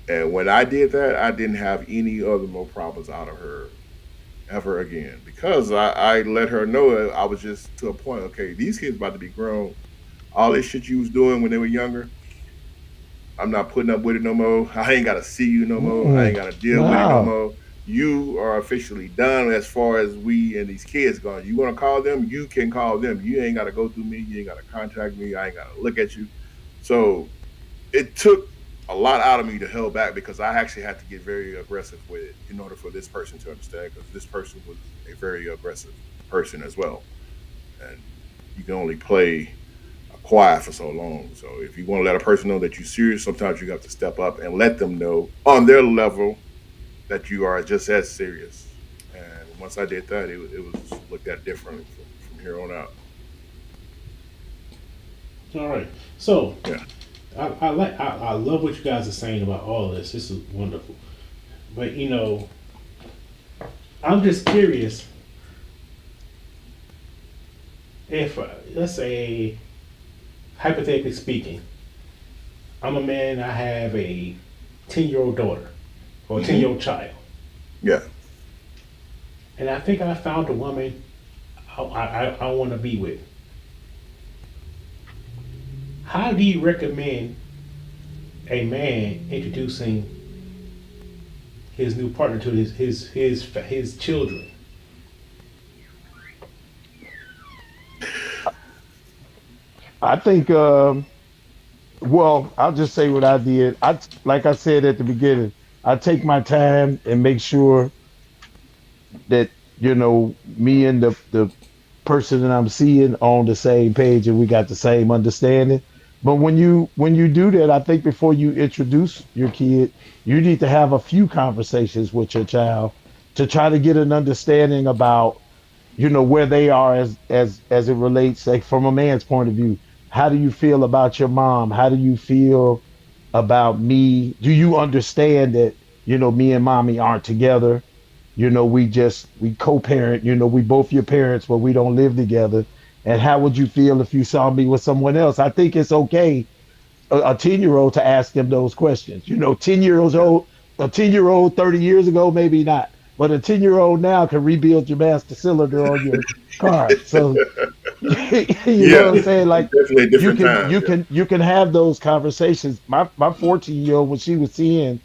[SPEAKER 2] And when I did that, I didn't have any other more problems out of her ever again because I let her know that I was just to a point. Okay, these kids about to be grown. All this shit you was doing when they were younger, I'm not putting up with it no more. I ain't gotta see you no more. I ain't
[SPEAKER 4] Mm-mm.
[SPEAKER 2] gotta deal with it no
[SPEAKER 4] No.
[SPEAKER 2] more. You are officially done as far as we and these kids gone. You wanna call them, you can call them. You ain't gotta go through me. You ain't gotta contact me. I ain't gotta look at you. So it took a lot out of me to hold back because I actually had to get very aggressive with it in order for this person to understand because this person was a very aggressive person as well. And you can only play quiet for so long. So if you want to let a person know that you're serious, sometimes you have to step up and let them know on their level that you are just as serious. And once I did that, it was looked at differently from here on out.
[SPEAKER 1] All right. So
[SPEAKER 2] Yeah.
[SPEAKER 1] I love what you guys are saying about all this. This is wonderful. But I'm just curious if let's say hypothetically speaking, I'm a man. I have a 10-year-old daughter or a 10-year-old
[SPEAKER 2] Hmm.
[SPEAKER 1] child,
[SPEAKER 2] Yeah.
[SPEAKER 1] and I think I found a woman I want to be with. How do you recommend a man introducing his new partner to his children?
[SPEAKER 4] I think, well, I'll just say what I did. Like I said at the beginning, I take my time and make sure that, me and the person that I'm seeing on the same page and we got the same understanding. But when you do that, I think before you introduce your kid, you need to have a few conversations with your child to try to get an understanding about, where they are as it relates, like from a man's point of view. How do you feel about your mom? How do you feel about me? Do you understand that, me and mommy aren't together? We co-parent, we both your parents, but we don't live together. And how would you feel if you saw me with someone else? I think it's okay a 10-year-old to ask them those questions. 10 years
[SPEAKER 2] Yeah.
[SPEAKER 4] old, a 10-year-old 30 years ago, maybe not. But a 10-year-old now can rebuild your master cylinder on your car. So you know
[SPEAKER 2] Yeah.
[SPEAKER 4] what I'm saying? Like
[SPEAKER 2] Definitely a
[SPEAKER 4] you
[SPEAKER 2] different
[SPEAKER 4] can
[SPEAKER 2] time.
[SPEAKER 4] you
[SPEAKER 2] Yeah.
[SPEAKER 4] can you can have those conversations. My 14-year-old, when she was 10,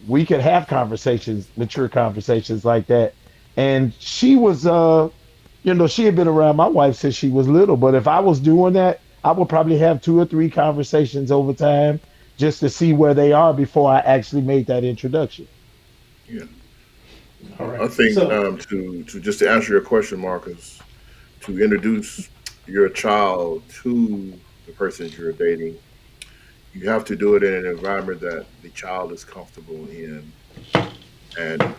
[SPEAKER 4] we could have conversations, mature conversations like that. And she was she had been around my wife since she was little, but if I was doing that, I would probably have two or three conversations over time just to see where they are before I actually made that introduction.
[SPEAKER 2] Yeah.
[SPEAKER 1] All right.
[SPEAKER 2] I think
[SPEAKER 1] So
[SPEAKER 2] to just to answer your question, Marcus, to introduce your child to the person you're dating, you have to do it in an environment that the child is comfortable in, and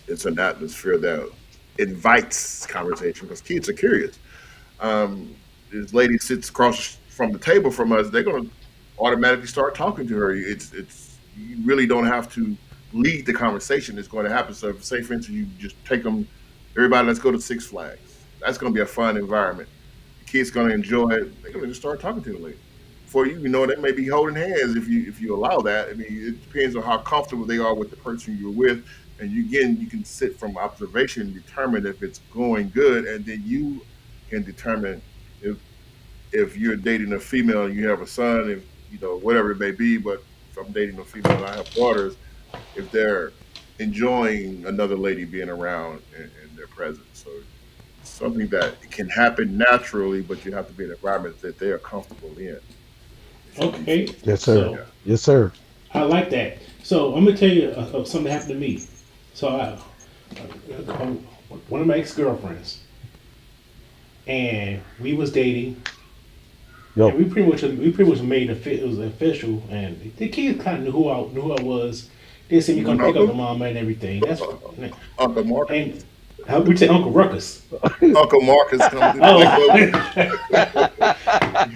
[SPEAKER 2] it's an atmosphere that invites conversation because kids are curious. This lady sits across from the table from us, they're going to automatically start talking to her. It's you really don't have to lead the conversation. It's going to happen. So, if, say for instance, you just take them, everybody, let's go to Six Flags. That's going to be a fun environment. The kids going to enjoy it. They're going to just start talking to the lady. Before you know, they may be holding hands if you allow that. I mean, it depends on how comfortable they are with the person you're with, and you can sit from observation and determine if it's going good, and then you can determine if if you're dating a female and you have a son, if whatever it may be. But if I'm dating a female and I have daughters, if they're enjoying another lady being around in their presence, so it's something that can happen naturally, but you have to be in an environment that they are comfortable in. It should be
[SPEAKER 1] okay.
[SPEAKER 2] for
[SPEAKER 4] Yes, sir.
[SPEAKER 1] So
[SPEAKER 2] yeah.
[SPEAKER 4] Yes, sir.
[SPEAKER 1] I like that. So I'm gonna tell you something that happened to me. So one of my ex girlfriends, and we was dating, and
[SPEAKER 4] Yo.
[SPEAKER 1] we pretty much made it was official, and the kids kind of knew who I was. They seen me
[SPEAKER 2] You
[SPEAKER 1] come
[SPEAKER 2] and
[SPEAKER 1] pick up the
[SPEAKER 2] Uncle
[SPEAKER 1] mama and everything. That's
[SPEAKER 2] Uncle Marcus,
[SPEAKER 1] and how we say Uncle Ruckus.
[SPEAKER 2] Uncle Marcus coming to pick
[SPEAKER 1] Oh,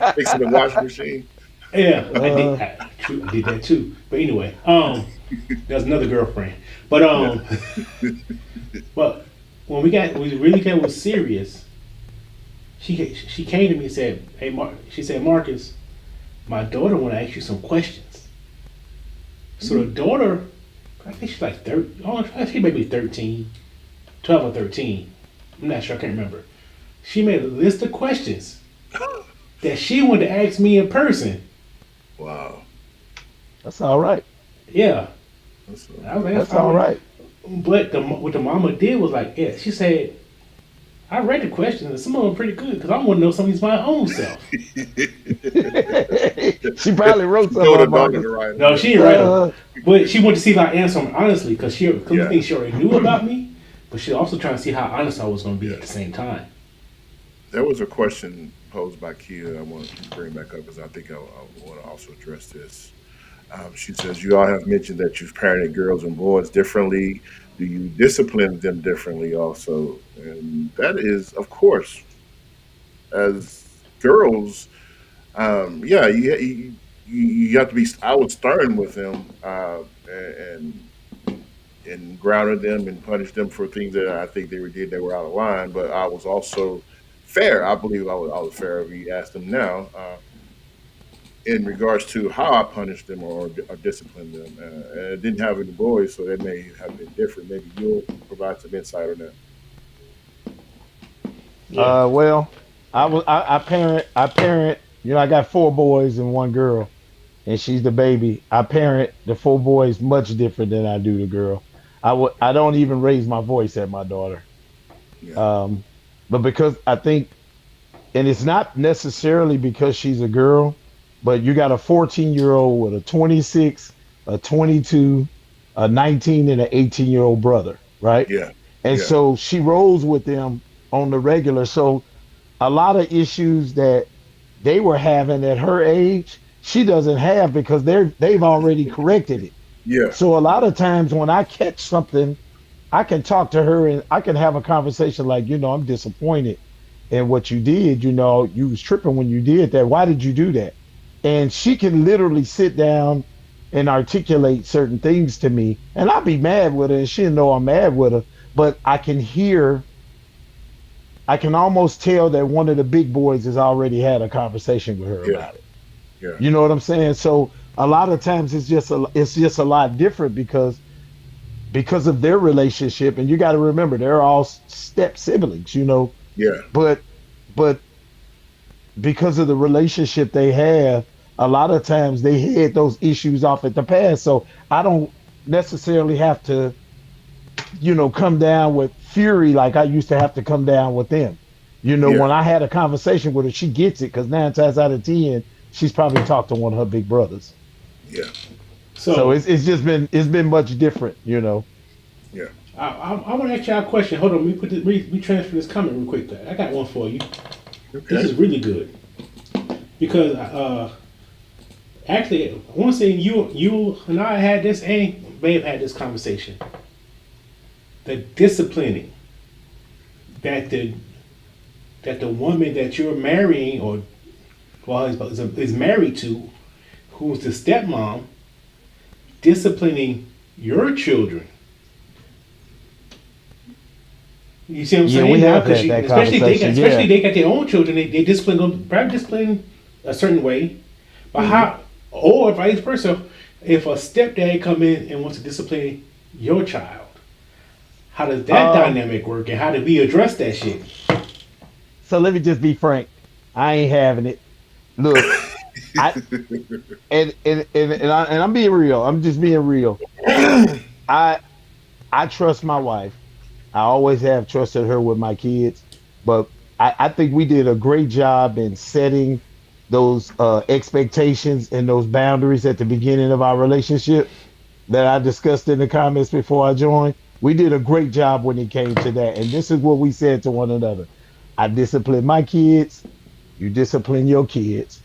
[SPEAKER 2] up, fixing the washing machine.
[SPEAKER 1] yeah, I did.
[SPEAKER 4] uh,
[SPEAKER 1] I did that too. But anyway, there's another girlfriend. But
[SPEAKER 2] Yeah.
[SPEAKER 1] but when we really got was serious. She came to me and said, "Hey, she said, Marcus, my daughter want to ask you some questions." So the
[SPEAKER 2] Mm.
[SPEAKER 1] daughter, I think she's like 30. Oh, I think she may be 13, 12 or 13. I'm not sure. I can't remember. She made a list of questions that she wanted to ask me in person.
[SPEAKER 2] Wow.
[SPEAKER 4] that's all right.
[SPEAKER 1] Yeah,
[SPEAKER 2] That's
[SPEAKER 1] I was like, that's
[SPEAKER 4] That's all
[SPEAKER 1] fine.
[SPEAKER 4] right.
[SPEAKER 1] But what the mama did was like, yeah, she said, I read the questions and some of them pretty good because I want to know some of these my own self.
[SPEAKER 4] She probably wrote
[SPEAKER 2] she
[SPEAKER 4] some
[SPEAKER 2] told her
[SPEAKER 4] of
[SPEAKER 2] daughter
[SPEAKER 4] Marcus.
[SPEAKER 2] to write them.
[SPEAKER 1] No,
[SPEAKER 2] Yeah.
[SPEAKER 1] she didn't write them,
[SPEAKER 4] Uh,
[SPEAKER 1] but she wanted to see if I answer them honestly because cause the
[SPEAKER 2] Yeah.
[SPEAKER 1] thing she already knew about me, but she also trying to see how honest I was going to be
[SPEAKER 2] Yeah.
[SPEAKER 1] at the same time.
[SPEAKER 2] There was a question posed by Kia I want to bring back up because I think I want to also address this. She says, "You all have mentioned that you've parented girls and boys differently. Do you discipline them differently also?" And that is, of course, as girls, yeah, you have to be. I was stern with them and grounded them and punished them for things that I think they were did that were out of line. But I was also fair. I believe I was fair if you ask them now. In regards to how I punished them or disciplined them. And I didn't have any boys, so that may have been different. Maybe you'll provide some insight on that.
[SPEAKER 1] Yeah.
[SPEAKER 4] Well, I parent. I got four boys and one girl, and she's the baby. I parent the four boys much different than I do the girl. I don't even raise my voice at my daughter.
[SPEAKER 2] Yeah.
[SPEAKER 4] Um, but because I think, and it's not necessarily because she's a girl, but you got a 14-year-old with a 26, a 22, a 19, and an 18-year-old brother, right?
[SPEAKER 2] Yeah.
[SPEAKER 4] And
[SPEAKER 2] Yeah.
[SPEAKER 4] so she rolls with them on the regular. So a lot of issues that they were having at her age, she doesn't have because they've already corrected it.
[SPEAKER 2] Yeah.
[SPEAKER 4] So a lot of times when I catch something, I can talk to her and I can have a conversation like, I'm disappointed in what you did. You was tripping when you did that. Why did you do that? And she can literally sit down and articulate certain things to me, and I'll be mad with her, and she'll know I'm mad with her. But I can almost tell that one of the big boys has already had a conversation with her
[SPEAKER 2] Yeah.
[SPEAKER 4] about it.
[SPEAKER 2] Yeah.
[SPEAKER 4] You know what I'm saying? So a lot of times it's just a lot different because of their relationship, and you got to remember they're all step siblings,
[SPEAKER 2] Yeah.
[SPEAKER 4] but but because of the relationship they have, a lot of times they head those issues off at the past. So I don't necessarily have to, come down with fury like I used to have to come down with them.
[SPEAKER 2] Yeah.
[SPEAKER 4] When I had a conversation with her, she gets it because 9 times out of 10, she's probably talked to one of her big brothers.
[SPEAKER 2] Yeah.
[SPEAKER 4] So
[SPEAKER 1] So
[SPEAKER 4] it's been much different.
[SPEAKER 2] Yeah.
[SPEAKER 1] I want to ask y'all a question. Hold on, let me we transfer this comment real quick. I got one for you. This
[SPEAKER 2] Okay.
[SPEAKER 1] is really good because actually, I want to say you and I had this, and may have had this conversation. The disciplining that the woman that you're marrying or well is married to, who's the stepmom, disciplining your children. You see what I'm
[SPEAKER 4] Yeah, we
[SPEAKER 1] saying? Now,
[SPEAKER 4] have
[SPEAKER 1] because
[SPEAKER 4] had that
[SPEAKER 1] especially
[SPEAKER 4] conversation.
[SPEAKER 1] especially
[SPEAKER 4] Yeah.
[SPEAKER 1] they got their own children, they discipline them, probably discipline a certain way. But
[SPEAKER 2] Hmm.
[SPEAKER 1] how, or vice versa, if a stepdad come in and wants to discipline your child, how does that
[SPEAKER 4] Um,
[SPEAKER 1] dynamic work, and how do we address that shit?
[SPEAKER 4] so let me just be frank. I ain't having it. Look, I and I'm being real. I'm just being real. I I trust my wife. I always have trusted her with my kids, but I think we did a great job in setting those expectations and those boundaries at the beginning of our relationship that I discussed in the comments before I joined. We did a great job when it came to that. And this is what we said to one another. I discipline my kids, you discipline your kids.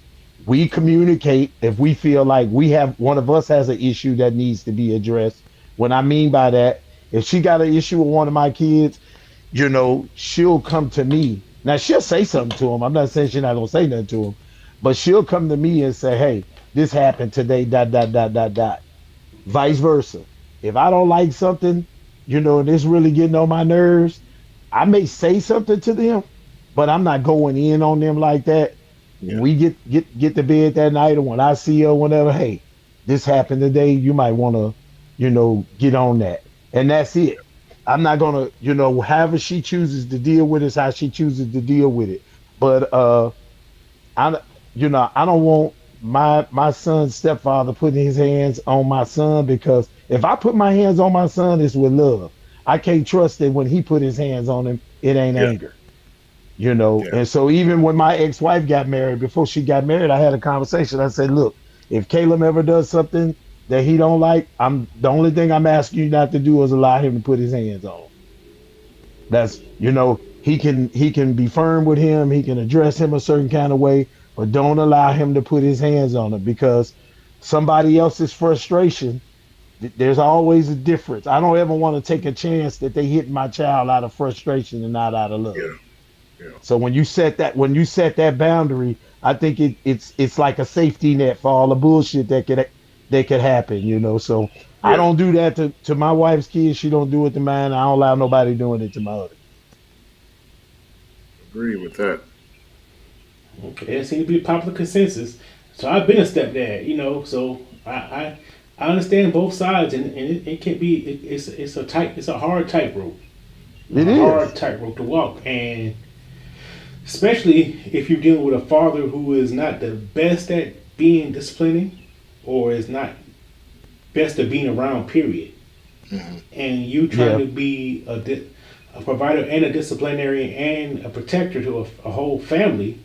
[SPEAKER 4] We communicate if we feel like we have one of us has an issue that needs to be addressed. What I mean by that, if she got an issue with one of my kids, she'll come to me. Now she'll say something to him. I'm not saying she's not gonna say nothing to him, but she'll come to me and say, "Hey, this happened today." Dot dot dot dot dot. Vice versa. If I don't like something, and it's really getting on my nerves, I may say something to them, but I'm not going in on them like that.
[SPEAKER 2] Yeah.
[SPEAKER 4] When we get to bed that night, or when I see her, whenever, hey, this happened today, you might want to, get on that, and that's it. I'm not gonna, however she chooses to deal with it is how she chooses to deal with it. But I I don't want my son's stepfather putting his hands on my son, because if I put my hands on my son, it's with love. I can't trust that when he put his hands on him, it ain't
[SPEAKER 2] Yeah.
[SPEAKER 4] anger.
[SPEAKER 2] Yeah.
[SPEAKER 4] And so even when my ex-wife got married, before she got married, I had a conversation. I said, look, if Caleb ever does something that he don't like, I'm the only thing I'm asking you not to do is allow him to put his hands on. That's he can be firm with him, he can address him a certain kind of way, but don't allow him to put his hands on him, because somebody else's frustration, there's always a difference. I don't ever want to take a chance that they hit my child out of frustration and not out of love.
[SPEAKER 2] Yeah. Yeah.
[SPEAKER 4] So when you set that boundary, I think it's like a safety net for all the bullshit that could happen. So I
[SPEAKER 2] Yeah.
[SPEAKER 4] don't do that to my wife's kids. She don't do it to mine. I don't allow nobody doing it to my other.
[SPEAKER 2] Agree with that.
[SPEAKER 1] Okay, there seems to be a popular consensus. So I've been a stepdad, so I understand both sides, and it can be it's a hard tightrope,
[SPEAKER 4] It
[SPEAKER 1] a hard
[SPEAKER 4] is.
[SPEAKER 1] tightrope to walk, and especially if you're dealing with a father who is not the best at being disciplining, or is not best at being around. Period.
[SPEAKER 2] Hmm.
[SPEAKER 1] And you trying
[SPEAKER 4] Yeah.
[SPEAKER 1] to be a provider and a disciplinarian and a protector to a whole family,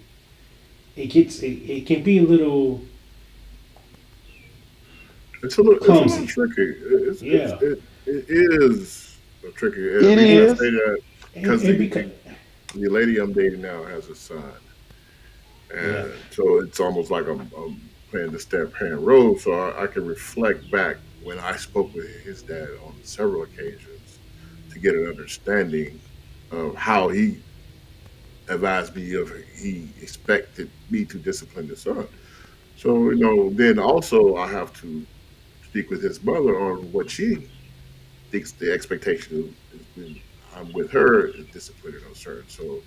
[SPEAKER 1] it can be a little
[SPEAKER 2] It's a little
[SPEAKER 1] clumsy.
[SPEAKER 2] tricky.
[SPEAKER 1] Yeah,
[SPEAKER 2] It is tricky. The
[SPEAKER 4] It
[SPEAKER 2] reason I
[SPEAKER 1] and
[SPEAKER 2] say
[SPEAKER 4] is.
[SPEAKER 2] that because
[SPEAKER 1] and because
[SPEAKER 2] the lady I'm dating now has a son,
[SPEAKER 1] yeah,
[SPEAKER 2] and so it's almost like I'm playing the step parent role. So I can reflect back when I spoke with his dad on several occasions to get an understanding of how he advised me of he expected me to discipline the son. So then also I have to speak with his mother on what she thinks the expectation is when I'm with her is disciplining her son. So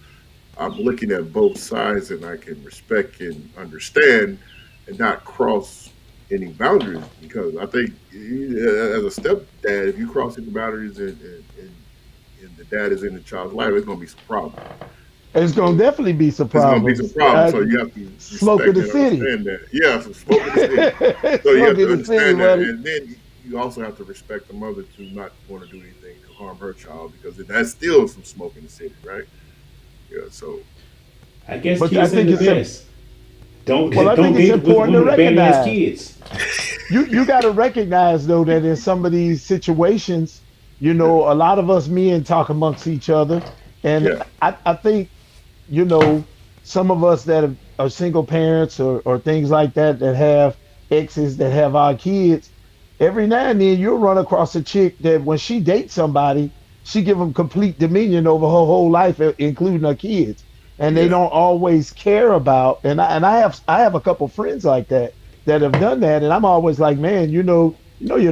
[SPEAKER 2] I'm looking at both sides and I can respect and understand and not cross any boundaries because I think as a stepdad, if you cross any boundaries and the dad is in the child's life, it's going to be some problems.
[SPEAKER 4] It's gonna
[SPEAKER 2] So
[SPEAKER 4] definitely be some
[SPEAKER 2] there's going to be some
[SPEAKER 4] problems.
[SPEAKER 2] problems. So you have to
[SPEAKER 4] Smoke of
[SPEAKER 2] respect
[SPEAKER 4] the
[SPEAKER 2] and
[SPEAKER 4] city.
[SPEAKER 2] understand that. Yeah, some smoke in the city. So you
[SPEAKER 4] Smoke
[SPEAKER 2] have
[SPEAKER 4] of
[SPEAKER 2] to
[SPEAKER 4] the city,
[SPEAKER 2] understand that,
[SPEAKER 4] buddy.
[SPEAKER 2] and then you also have to respect the mother to not want to do anything to harm her child because that's still some smoke in the city, right? Yeah. So
[SPEAKER 1] I guess
[SPEAKER 4] But I
[SPEAKER 1] kids say
[SPEAKER 4] think
[SPEAKER 1] the
[SPEAKER 4] it's
[SPEAKER 1] best. Don't
[SPEAKER 4] well, I
[SPEAKER 1] don't
[SPEAKER 4] think it's
[SPEAKER 1] date with
[SPEAKER 4] important to
[SPEAKER 1] women with bad ass
[SPEAKER 4] recognize.
[SPEAKER 1] kids.
[SPEAKER 4] You got to recognize though that in some of these situations,
[SPEAKER 2] yeah,
[SPEAKER 4] a lot of us men talk amongst each other, and
[SPEAKER 2] yeah,
[SPEAKER 4] I think some of us that are single parents or things like that that have exes that have our kids, every now and then you'll run across a chick that when she dates somebody, she give them complete dominion over her whole life, including her kids, and they
[SPEAKER 2] yeah,
[SPEAKER 4] don't always care about. And I have a couple friends like that have done that, and I'm always like, man, your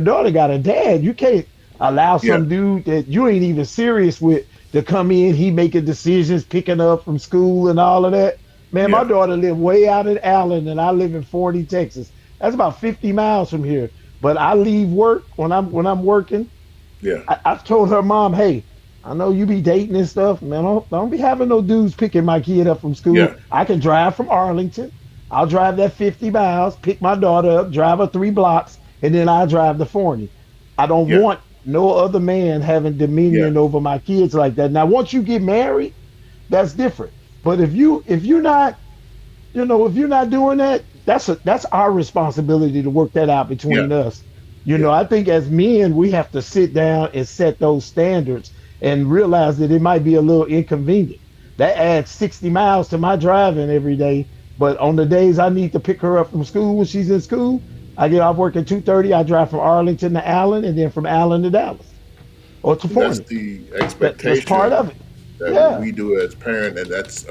[SPEAKER 4] daughter got a dad. You can't allow
[SPEAKER 2] yeah,
[SPEAKER 4] some dude that you ain't even serious with to come in. He making decisions, picking up from school and all of that. Man, my
[SPEAKER 2] yeah,
[SPEAKER 4] daughter live way out in Allen, and I live in Forney, Texas. That's about 50 miles from here. But I leave work when I'm working.
[SPEAKER 2] yeah,
[SPEAKER 4] I've told her mom, hey, I know you be dating and stuff, man. Don't be having no dudes picking my kid up from school.
[SPEAKER 2] yeah,
[SPEAKER 4] I can drive from Arlington. I'll drive that 50 miles, pick my daughter up, drive her 3 blocks, and then I drive to Forney. I don't
[SPEAKER 2] yeah,
[SPEAKER 4] want no other man having
[SPEAKER 2] yeah,
[SPEAKER 4] dominion over my kids like that. Now, once you get married, that's different. But if you're not doing that, that's our responsibility to work that out
[SPEAKER 2] yeah,
[SPEAKER 4] between us.
[SPEAKER 2] yeah,
[SPEAKER 4] I think as men, we have to sit down and set those standards and realize that it might be a little inconvenient. That adds 60 miles to my driving every day. But on the days I need to pick her up from school when she's in school, I get off work at 2:30. I drive from Arlington to Allen and then from Allen to Dallas or to
[SPEAKER 2] and that's
[SPEAKER 4] Forney.
[SPEAKER 2] the
[SPEAKER 4] That's part of
[SPEAKER 2] expectation
[SPEAKER 4] it.
[SPEAKER 2] that
[SPEAKER 4] Yeah.
[SPEAKER 2] we do as parent, and that's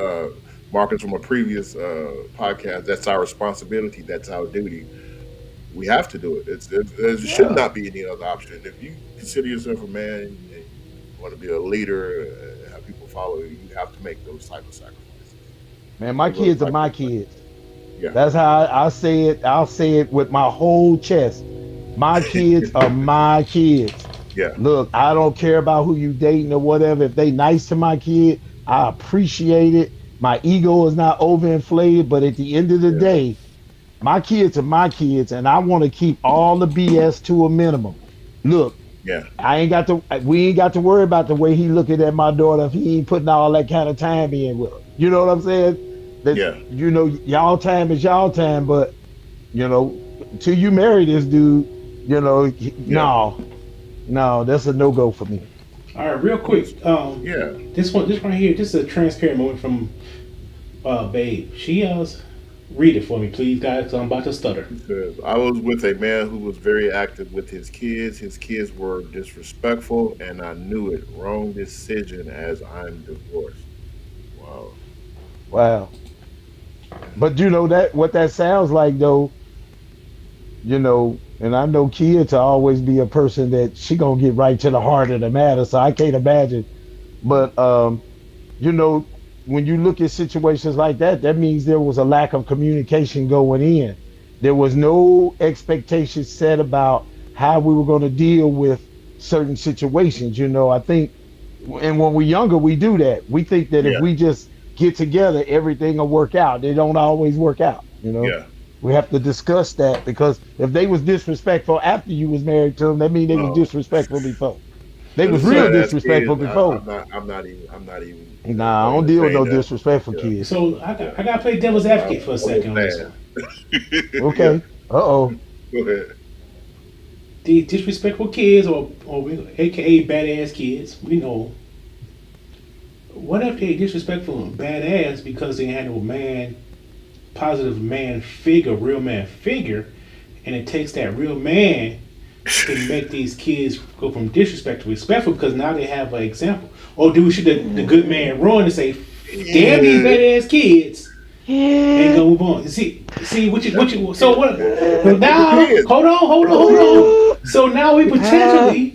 [SPEAKER 2] Marcus from a previous podcast. That's our responsibility. That's our duty. We have to do it. There should
[SPEAKER 4] Yeah.
[SPEAKER 2] not be any other option. If you consider yourself a man and you want to be a leader, have people follow you, you have to make those type of sacrifices.
[SPEAKER 4] Man, my
[SPEAKER 2] Those
[SPEAKER 4] kids are
[SPEAKER 2] type
[SPEAKER 4] my
[SPEAKER 2] of like,
[SPEAKER 4] kids.
[SPEAKER 2] yeah,
[SPEAKER 4] That's how I say it. I'll say it with my whole chest. My kids are my kids.
[SPEAKER 2] yeah,
[SPEAKER 4] Look, I don't care about who you dating or whatever. If they nice to my kid, I appreciate it. My ego is not overinflated, but at the end of the
[SPEAKER 2] yeah,
[SPEAKER 4] day, my kids are my kids, and I want to keep all the BS to a minimum. Look,
[SPEAKER 2] yeah,
[SPEAKER 4] we ain't got to worry about the way he looking at my daughter if he ain't putting all that kind of time in with her. You know what I'm saying? That
[SPEAKER 2] yeah.
[SPEAKER 4] y'all time is y'all time, but until you marry this dude,
[SPEAKER 2] Yeah.
[SPEAKER 4] no, no, that's a no go for me.
[SPEAKER 1] All right, real
[SPEAKER 2] Well,
[SPEAKER 1] quick.
[SPEAKER 2] yeah.
[SPEAKER 1] This right here, this is a transparent moment from Babe. She read it for me, please, guys, 'cause I'm about to stutter.
[SPEAKER 2] He says, I was with a man who was very active with his kids. His kids were disrespectful, and I knew it. Wrong decision as I'm divorced. Wow.
[SPEAKER 4] Wow. But that what that sounds like though, and I know kids to always be a person that she gonna get right to the heart of the matter. So I can't imagine. But you know, when you look at situations like that, that means there was a lack of communication going in. There was no expectation set about how we were going to deal with certain situations. I think, and when we're younger, we do that. We think that if
[SPEAKER 2] Yeah.
[SPEAKER 4] we just get together, everything will work out. They don't always work out, you know.
[SPEAKER 2] Yeah.
[SPEAKER 4] We have to discuss that because if they was disrespectful after you was married to them, that means they was
[SPEAKER 2] Oh,
[SPEAKER 4] disrespectful before. They was
[SPEAKER 2] them
[SPEAKER 4] real
[SPEAKER 1] So,
[SPEAKER 2] badass
[SPEAKER 4] disrespectful
[SPEAKER 2] kids.
[SPEAKER 4] before.
[SPEAKER 2] I'm not even
[SPEAKER 4] Nah, I
[SPEAKER 2] gonna
[SPEAKER 4] don't deal with
[SPEAKER 2] entertain
[SPEAKER 4] no
[SPEAKER 2] that.
[SPEAKER 4] disrespectful
[SPEAKER 2] Yeah.
[SPEAKER 4] kids.
[SPEAKER 1] so
[SPEAKER 2] Yeah.
[SPEAKER 1] I got to play devil's advocate for a
[SPEAKER 2] I'm a
[SPEAKER 1] second on this
[SPEAKER 2] fan.
[SPEAKER 1] one.
[SPEAKER 2] Yeah.
[SPEAKER 4] Okay. Uh-oh.
[SPEAKER 2] Go ahead.
[SPEAKER 1] The disrespectful kids, or AKA badass kids, we know. What if they disrespectful and badass because they had no man, positive man figure, real man figure, and it takes that real man to make these kids go from disrespect to respectful because now they have an example. Or do we should the good man run and say, "Damn these
[SPEAKER 2] Yeah.
[SPEAKER 1] badass kids," and
[SPEAKER 4] Yeah.
[SPEAKER 1] go move on? See what
[SPEAKER 2] That,
[SPEAKER 1] you. So what? So
[SPEAKER 2] it
[SPEAKER 1] now,
[SPEAKER 2] depends. It
[SPEAKER 1] hold
[SPEAKER 2] depends.
[SPEAKER 1] on. So now we
[SPEAKER 4] Ah.
[SPEAKER 1] potentially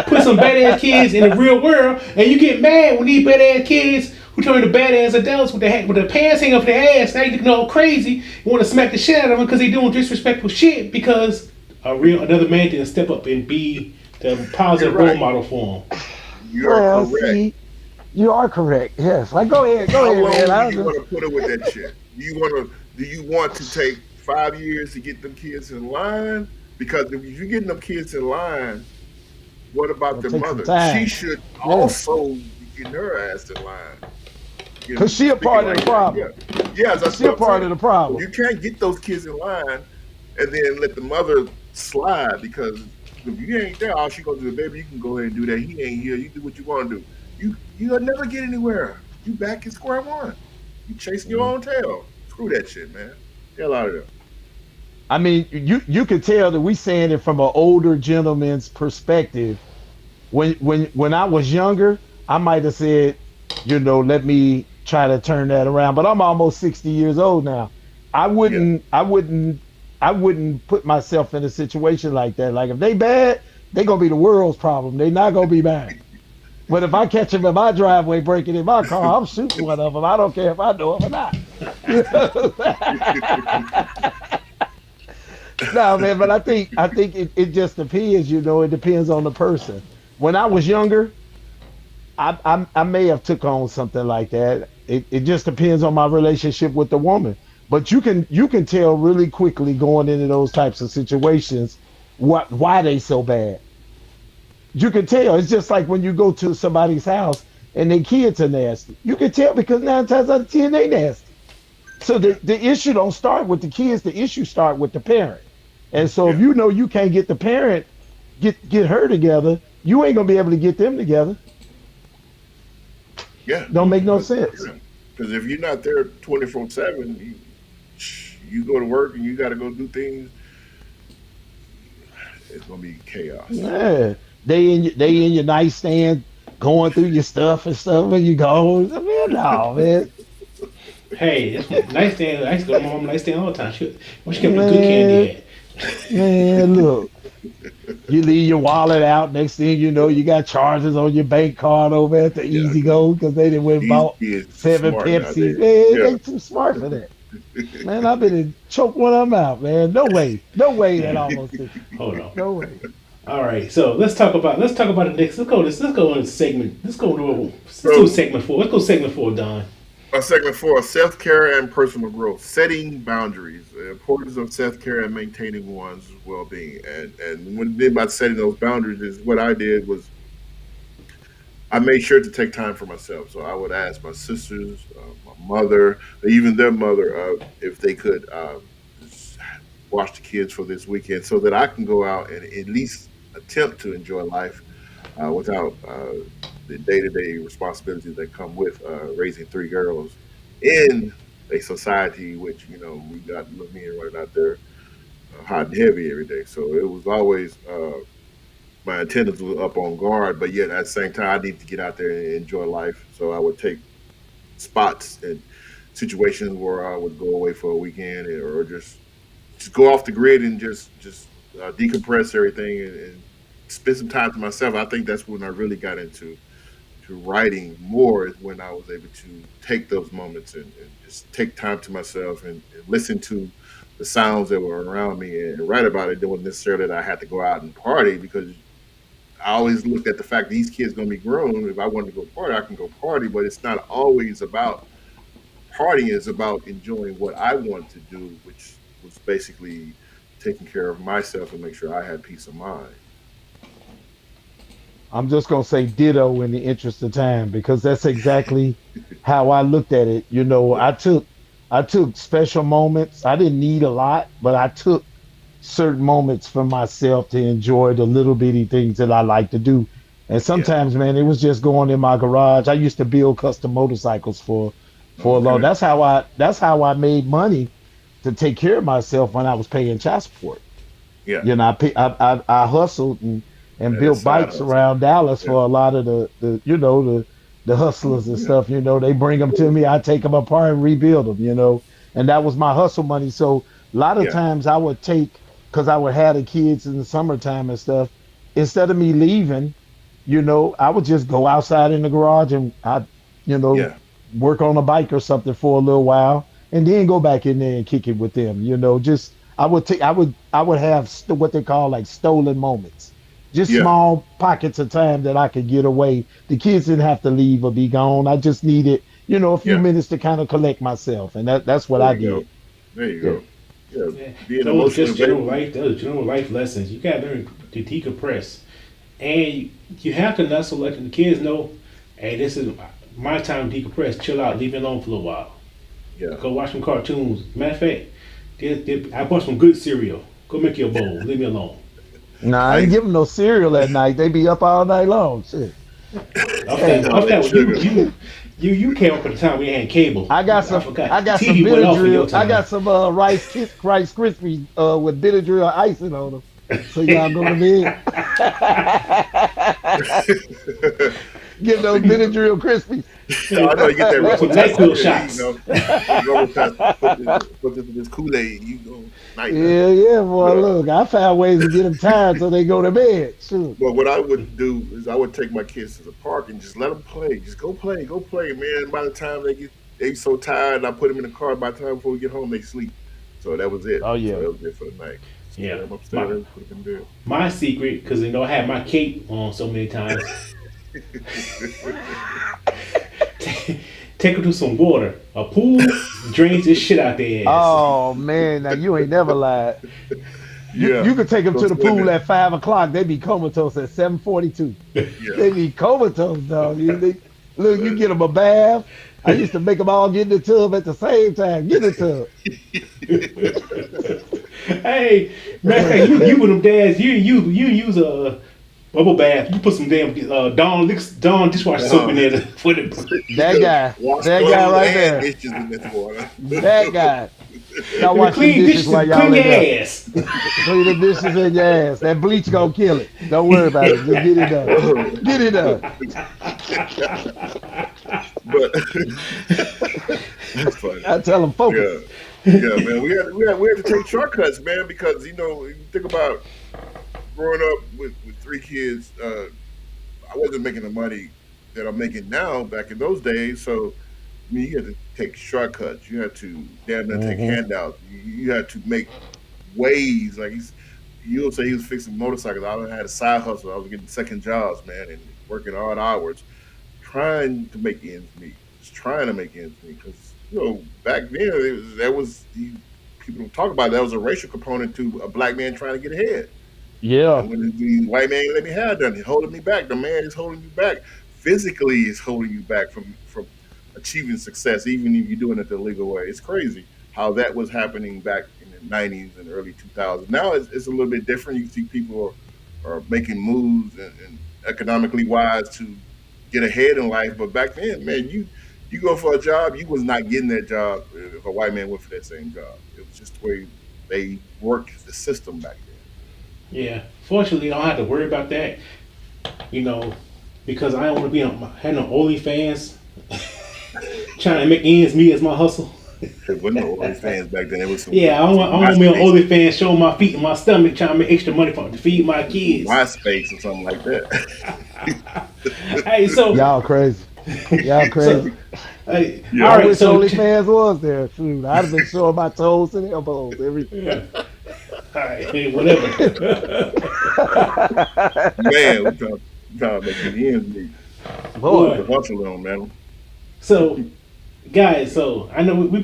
[SPEAKER 1] put some badass kids in the real world, and you get mad when these badass kids who turn into badass adults with their pants hanging off their ass, now you looking all crazy. You want to smack the shit out of them because they doing disrespectful shit because another man didn't step up and be the
[SPEAKER 2] You're
[SPEAKER 1] positive role
[SPEAKER 2] right.
[SPEAKER 1] model for him.
[SPEAKER 2] You're
[SPEAKER 4] Well,
[SPEAKER 2] correct.
[SPEAKER 4] see, you are correct. Yes. Like, go
[SPEAKER 2] How
[SPEAKER 4] ahead, man.
[SPEAKER 2] long do
[SPEAKER 4] I
[SPEAKER 2] you
[SPEAKER 4] just,
[SPEAKER 2] want to put up with that shit? Do you want to take 5 years to get them kids in line? Because if you're getting them kids in line, what about
[SPEAKER 4] gonna
[SPEAKER 2] their
[SPEAKER 4] take some
[SPEAKER 2] mother? She
[SPEAKER 4] time.
[SPEAKER 2] should
[SPEAKER 4] Yeah.
[SPEAKER 2] also be getting her ass in line.
[SPEAKER 4] Cause she a
[SPEAKER 2] Speaking
[SPEAKER 4] part of
[SPEAKER 2] like
[SPEAKER 4] the
[SPEAKER 2] that, yeah.
[SPEAKER 4] problem.
[SPEAKER 2] Yes, that's
[SPEAKER 4] She a
[SPEAKER 2] what I'm
[SPEAKER 4] part
[SPEAKER 2] saying.
[SPEAKER 4] of the
[SPEAKER 2] So
[SPEAKER 4] problem.
[SPEAKER 2] you can't get those kids in line and then let the mother slide because if you ain't there, all she gonna do is, baby, you can go ahead and do that. He ain't here. You do what you want to do. You'll never get anywhere. You back at square one. You chasing your
[SPEAKER 4] Mhm.
[SPEAKER 2] own tail. Screw that shit, man. Hell out of there.
[SPEAKER 4] I mean, you could tell that we saying it from an older gentleman's perspective. When I was younger, I might have said, let me try to turn that around. But I'm almost 60 years old now. I
[SPEAKER 2] Yeah,
[SPEAKER 4] wouldn't, I wouldn't, I wouldn't put myself in a situation like that. Like if they bad, they gonna be the world's problem. They not gonna be mine. But if I catch them in my driveway breaking in my car, I'm shooting one of them. I don't care if I know them or not. You know? No, man, but I think it just depends. It depends on the person. When I was younger, I may have took on something like that. It just depends on my relationship with the woman. But you can tell really quickly going into those types of situations why they so bad. You can tell. It's just like when you go to somebody's house and their kids are nasty. You can tell because 9 times out of 10 they nasty. So the issue don't start with the kids. The issue start with the parent. And so if
[SPEAKER 2] yeah,
[SPEAKER 4] you know you can't get the parent get her together, you ain't gonna be able to get them together.
[SPEAKER 2] yeah.
[SPEAKER 4] Don't make no
[SPEAKER 2] Because
[SPEAKER 4] sense.
[SPEAKER 2] if you're not there 24/7, you go to work and you got to go do things. It's gonna be chaos.
[SPEAKER 4] Yeah. They in your nightstand going through your stuff and stuff, and you go, man, no, man,
[SPEAKER 1] Hey, that's what nightstand. I used to go to my mom's nightstand all the time. She kept the good
[SPEAKER 4] man,
[SPEAKER 1] candy at.
[SPEAKER 4] man. Look, you leave your wallet out. Next thing you know, you got charges on your bank card over at the
[SPEAKER 2] Yeah,
[SPEAKER 4] Easy Go because they didn't went and
[SPEAKER 2] these
[SPEAKER 4] bought
[SPEAKER 2] kids are
[SPEAKER 4] 7 Pepsis.
[SPEAKER 2] smart
[SPEAKER 4] Man,
[SPEAKER 2] nowadays.
[SPEAKER 4] they too smart for that. Man, I've been in choke one of them out, man. No way. No way that
[SPEAKER 1] Yeah,
[SPEAKER 4] almost did.
[SPEAKER 1] hold on.
[SPEAKER 4] No way.
[SPEAKER 1] All right, so let's talk about the next. Let's go on segment. Let's do
[SPEAKER 2] So,
[SPEAKER 1] segment four. Let's go segment four, Don.
[SPEAKER 2] segment four: self care and personal growth, setting boundaries, the importance of self care and maintaining one's well being. And what I did by setting those boundaries is what I did was I made sure to take time for myself. So I would ask my sisters, my mother, even their mother, if they could just watch the kids for this weekend, so that I can go out and at least attempt to enjoy life without the day to day responsibilities that come with raising three girls in a society which we got little men running out there hot and heavy every day. So it was always my attendance was up on guard, but yet at the same time, I need to get out there and enjoy life. So I would take spots and situations where I would go away for a weekend or just go off the grid and just decompress everything and spend some time to myself. I think that's when I really got into to writing more is when I was able to take those moments and just take time to myself and listen to the sounds that were around me and write about it. It wasn't necessarily that I had to go out and party because I always looked at the fact that these kids gonna be grown. If I wanted to go party, I can go party, but it's not always about partying is about enjoying what I want to do, which was basically taking care of myself and make sure I had peace of mind.
[SPEAKER 4] I'm just gonna say ditto in the interest of time because that's exactly how I looked at it. I took special moments. I didn't need a lot, but I took certain moments for myself to enjoy the little bitty things that I like to do. And
[SPEAKER 2] Yeah.
[SPEAKER 4] sometimes, man, it was just going in my garage. I used to build custom motorcycles for a long.
[SPEAKER 2] Okay.
[SPEAKER 4] That's how I made money to take care of myself when I was paying child support.
[SPEAKER 2] Yeah.
[SPEAKER 4] I hustled and
[SPEAKER 2] Yeah, that
[SPEAKER 4] built
[SPEAKER 2] side
[SPEAKER 4] bikes
[SPEAKER 2] hustle.
[SPEAKER 4] around Dallas
[SPEAKER 2] Yeah.
[SPEAKER 4] for a lot of the hustlers and
[SPEAKER 2] Yeah.
[SPEAKER 4] stuff. They bring them to me. I take them apart and rebuild them. And that was my hustle money. So a lot of
[SPEAKER 2] Yeah.
[SPEAKER 4] times I would take because I would have the kids in the summertime and stuff. Instead of me leaving, I would just go outside in the garage and you know,
[SPEAKER 2] Yeah.
[SPEAKER 4] work on a bike or something for a little while, and then go back in there and kick it with them. Just I would have what they call like stolen moments, just
[SPEAKER 2] Yeah.
[SPEAKER 4] small pockets of time that I could get away. The kids didn't have to leave or be gone. I just needed, a few
[SPEAKER 2] Yeah.
[SPEAKER 4] minutes to kind of collect myself, and that's what
[SPEAKER 2] There
[SPEAKER 4] I
[SPEAKER 2] you go.
[SPEAKER 4] did.
[SPEAKER 2] There you
[SPEAKER 4] Yeah.
[SPEAKER 2] go. Yeah.
[SPEAKER 1] Yeah,
[SPEAKER 2] Being
[SPEAKER 1] those
[SPEAKER 2] emotionally
[SPEAKER 1] just general
[SPEAKER 2] available.
[SPEAKER 1] life. Those general life lessons. You gotta learn to decompress, and you have to not so let the kids know, hey, this is my time to decompress. Chill out. Leave me alone for a little while.
[SPEAKER 2] Yeah.
[SPEAKER 1] Go watch some cartoons. Matter of fact, I bought some good cereal. Go make you a bowl. Leave me alone.
[SPEAKER 4] Nah, I ain't
[SPEAKER 2] I
[SPEAKER 4] give them no cereal at night. They be up all night long. Shit. Hey,
[SPEAKER 2] all
[SPEAKER 1] Off
[SPEAKER 2] that
[SPEAKER 1] that, you
[SPEAKER 2] sugar.
[SPEAKER 1] you you came up at the time we had cable.
[SPEAKER 4] I got
[SPEAKER 1] I
[SPEAKER 4] some.
[SPEAKER 1] forgot.
[SPEAKER 4] I got some
[SPEAKER 1] TV went off in your
[SPEAKER 4] Benadryl. I
[SPEAKER 1] time.
[SPEAKER 4] got some Rice Krispies with Benadryl icing on them. So y'all go to bed. Get those Benadryl Krispies.
[SPEAKER 2] I know you get that
[SPEAKER 1] Some
[SPEAKER 2] Robitussin
[SPEAKER 1] NyQuil
[SPEAKER 2] in there,
[SPEAKER 1] shots.
[SPEAKER 2] Robitussin, put this Kool-Aid, you go night night.
[SPEAKER 4] Yeah, yeah, boy.
[SPEAKER 2] But
[SPEAKER 4] Look, I found ways to get them tired so they go to bed. Shoot.
[SPEAKER 2] but what I would do is I would take my kids to the park and just let them play. Just go play, man. By the time they so tired, I put them in the car. By the time before we get home, they sleep. So that was it.
[SPEAKER 4] Oh
[SPEAKER 2] So
[SPEAKER 4] yeah.
[SPEAKER 2] that was it for the night. Just carry
[SPEAKER 1] Yeah.
[SPEAKER 2] them
[SPEAKER 1] My
[SPEAKER 2] upstairs, put them in
[SPEAKER 1] my secret, because I had my cape on so many times. Take them to some water. A pool drains this shit out their ass.
[SPEAKER 4] Oh man, now you ain't never lied.
[SPEAKER 2] bed.
[SPEAKER 4] You
[SPEAKER 2] Yeah,
[SPEAKER 4] could take them
[SPEAKER 2] go
[SPEAKER 4] to the pool
[SPEAKER 2] swimming.
[SPEAKER 4] at 5 o'clock. They be comatose at 7:42.
[SPEAKER 2] Yeah.
[SPEAKER 4] They be comatose, dog. Look, you get them a bath. I used to make them all get in the tub at the same time. Get in the
[SPEAKER 1] Hey, matter of fact, you with them dads, you use a bubble bath. You put some damn Dawn dishwasher soap in
[SPEAKER 2] Uh-huh.
[SPEAKER 1] there for the.
[SPEAKER 4] tub. That guy.
[SPEAKER 2] Wash
[SPEAKER 4] That guy
[SPEAKER 2] clothes
[SPEAKER 4] right
[SPEAKER 2] and
[SPEAKER 4] there.
[SPEAKER 2] dishes in this water.
[SPEAKER 4] That guy. Y'all
[SPEAKER 1] If it
[SPEAKER 4] wash them
[SPEAKER 1] clean
[SPEAKER 4] dishes
[SPEAKER 1] dishes
[SPEAKER 4] while
[SPEAKER 1] and
[SPEAKER 4] y'all
[SPEAKER 1] clean
[SPEAKER 4] in
[SPEAKER 1] your
[SPEAKER 4] there.
[SPEAKER 1] ass.
[SPEAKER 4] Clean the dishes in your ass. That bleach gonna kill it. Don't worry about it. Just get it done. Get it done.
[SPEAKER 2] But that's funny.
[SPEAKER 4] I tell them focus.
[SPEAKER 2] Yeah. Yeah, man. We had to take shortcuts, man, because you think about growing up with three kids. I wasn't making the money that I'm making now back in those days. So I mean, you had to take shortcuts. You had to damn near take
[SPEAKER 4] Hmm.
[SPEAKER 2] handouts. You had to make ways. Like you'll say he was fixing motorcycles. I had a side hustle. I was getting second jobs, man, and working odd hours, trying to make ends meet. Just trying to make ends meet because back then people don't talk about it, there was a racial component to a black man trying to get ahead.
[SPEAKER 4] Yeah.
[SPEAKER 2] And when the white man let me have done, he's holding me back. The man is holding you back. Physically, is holding you back from achieving success, even if you're doing it the legal way. It's crazy how that was happening back in the '90s and early 2000s. Now it's a little bit different. You see people are making moves and economically wise to get ahead in life. But back then, man, you go for a job, you was not getting that job if a white man went for that same job. It was just the way they worked the system back then.
[SPEAKER 1] Yeah. Fortunately, I don't have to worry about that. You know, because I don't want to be on had no OnlyFans trying to make ends meet as my hustle.
[SPEAKER 2] There wasn't no OnlyFans back then. There was
[SPEAKER 1] Yeah, I don't want me on
[SPEAKER 2] MySpace,
[SPEAKER 1] OnlyFans showing my feet and my stomach trying to make extra money to feed my kids.
[SPEAKER 2] MySpace or something like that.
[SPEAKER 1] Hey,
[SPEAKER 4] Y'all crazy. Y'all
[SPEAKER 1] so,
[SPEAKER 4] crazy.
[SPEAKER 1] hey,
[SPEAKER 2] Yeah.
[SPEAKER 1] all
[SPEAKER 4] I
[SPEAKER 1] right,
[SPEAKER 4] wish
[SPEAKER 1] so
[SPEAKER 4] OnlyFans was there. Shoot, I'd have been showing my toes and elbows, everything.
[SPEAKER 1] yeah, all right, hey, whatever.
[SPEAKER 2] Man, we trying to make the ends meet.
[SPEAKER 4] Boy,
[SPEAKER 2] The
[SPEAKER 1] Boy,
[SPEAKER 2] hustle on, man.
[SPEAKER 1] so guys. So I know we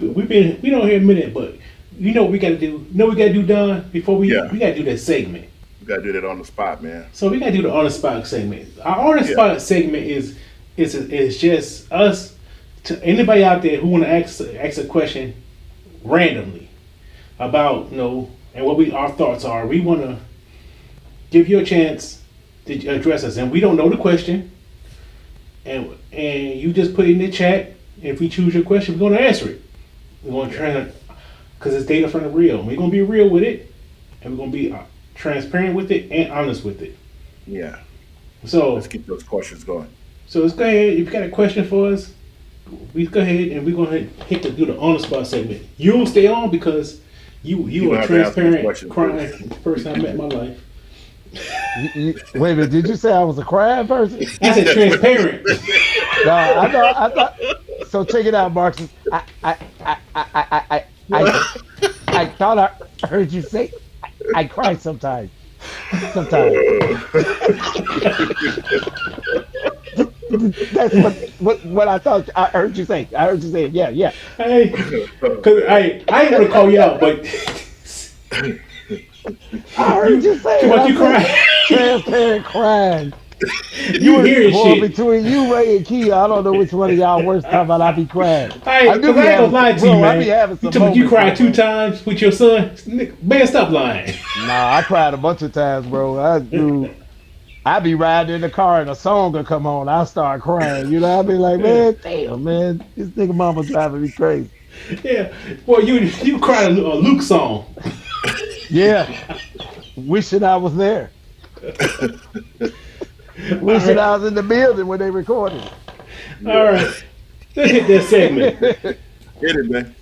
[SPEAKER 1] don't hear a minute, but you know what we got to do. You know what we got to do, Don, before
[SPEAKER 2] Yeah,
[SPEAKER 1] we got to do that segment.
[SPEAKER 2] we gotta do that on the spot, man.
[SPEAKER 1] So we got to do the on the spot segment. Our on the
[SPEAKER 2] Yeah,
[SPEAKER 1] spot segment is just us to anybody out there who want to ask a question randomly about and what we our thoughts are. We want to give you a chance to address us, and we don't know the question, and you just put it in the chat. If we choose your question, we're going to answer it. We're going to
[SPEAKER 2] yeah,
[SPEAKER 1] try to, because it's data from the real. We're going to be real with it, and we're going to be transparent with it and honest with it.
[SPEAKER 2] yeah.
[SPEAKER 1] So,
[SPEAKER 2] Let's keep those questions going.
[SPEAKER 1] so let's go ahead. If you got a question for us, we go ahead and we're going to hit do the on the spot segment. You'll stay on because
[SPEAKER 2] You
[SPEAKER 1] you
[SPEAKER 2] gonna
[SPEAKER 1] are
[SPEAKER 2] have to answer this
[SPEAKER 1] transparent,
[SPEAKER 2] question
[SPEAKER 1] crying
[SPEAKER 2] first.
[SPEAKER 1] person I met in my life.
[SPEAKER 4] Wait a minute, did you say I was a crying person?
[SPEAKER 1] I said transparent.
[SPEAKER 4] No, I know. I thought. So check it out, Marcus. I thought I heard you say I cry sometimes. Sometimes. That's what I thought I heard you say. I heard you say, yeah, yeah.
[SPEAKER 1] Hey, cause I ain't gonna call you out, but
[SPEAKER 4] I heard
[SPEAKER 1] you
[SPEAKER 4] you say
[SPEAKER 1] too
[SPEAKER 4] it.
[SPEAKER 1] much
[SPEAKER 4] I
[SPEAKER 1] you
[SPEAKER 4] said
[SPEAKER 1] cry.
[SPEAKER 4] transparent crying. You
[SPEAKER 1] You
[SPEAKER 4] was
[SPEAKER 1] hearing
[SPEAKER 4] boy
[SPEAKER 1] shit.
[SPEAKER 4] between you, Ray, and Kia. I don't know which one of y'all worse talking about I be crying.
[SPEAKER 1] Hey,
[SPEAKER 4] Do
[SPEAKER 1] cause
[SPEAKER 4] be
[SPEAKER 1] I ain't gonna
[SPEAKER 4] having
[SPEAKER 1] lie
[SPEAKER 4] some,
[SPEAKER 1] to you,
[SPEAKER 4] bro. I be
[SPEAKER 1] man.
[SPEAKER 4] having
[SPEAKER 1] You
[SPEAKER 4] some
[SPEAKER 1] told me you
[SPEAKER 4] moments,
[SPEAKER 1] cried two
[SPEAKER 4] bro.
[SPEAKER 1] times with your son. Man, stop lying.
[SPEAKER 4] Nah, I cried a bunch of times, bro. I be riding in the car and a song will come on. I start crying. You know, I be like,
[SPEAKER 1] Yeah,
[SPEAKER 4] man, damn, man, this nigga mama driving me crazy.
[SPEAKER 1] yeah. Boy, you cried a Luke song.
[SPEAKER 4] Yeah, wishing I was there.
[SPEAKER 1] All
[SPEAKER 4] Wishing
[SPEAKER 1] right,
[SPEAKER 4] I was in the building when they recorded
[SPEAKER 1] all
[SPEAKER 2] Yeah.
[SPEAKER 1] right. Let's hit that segment.
[SPEAKER 4] it.
[SPEAKER 2] Hit it, man.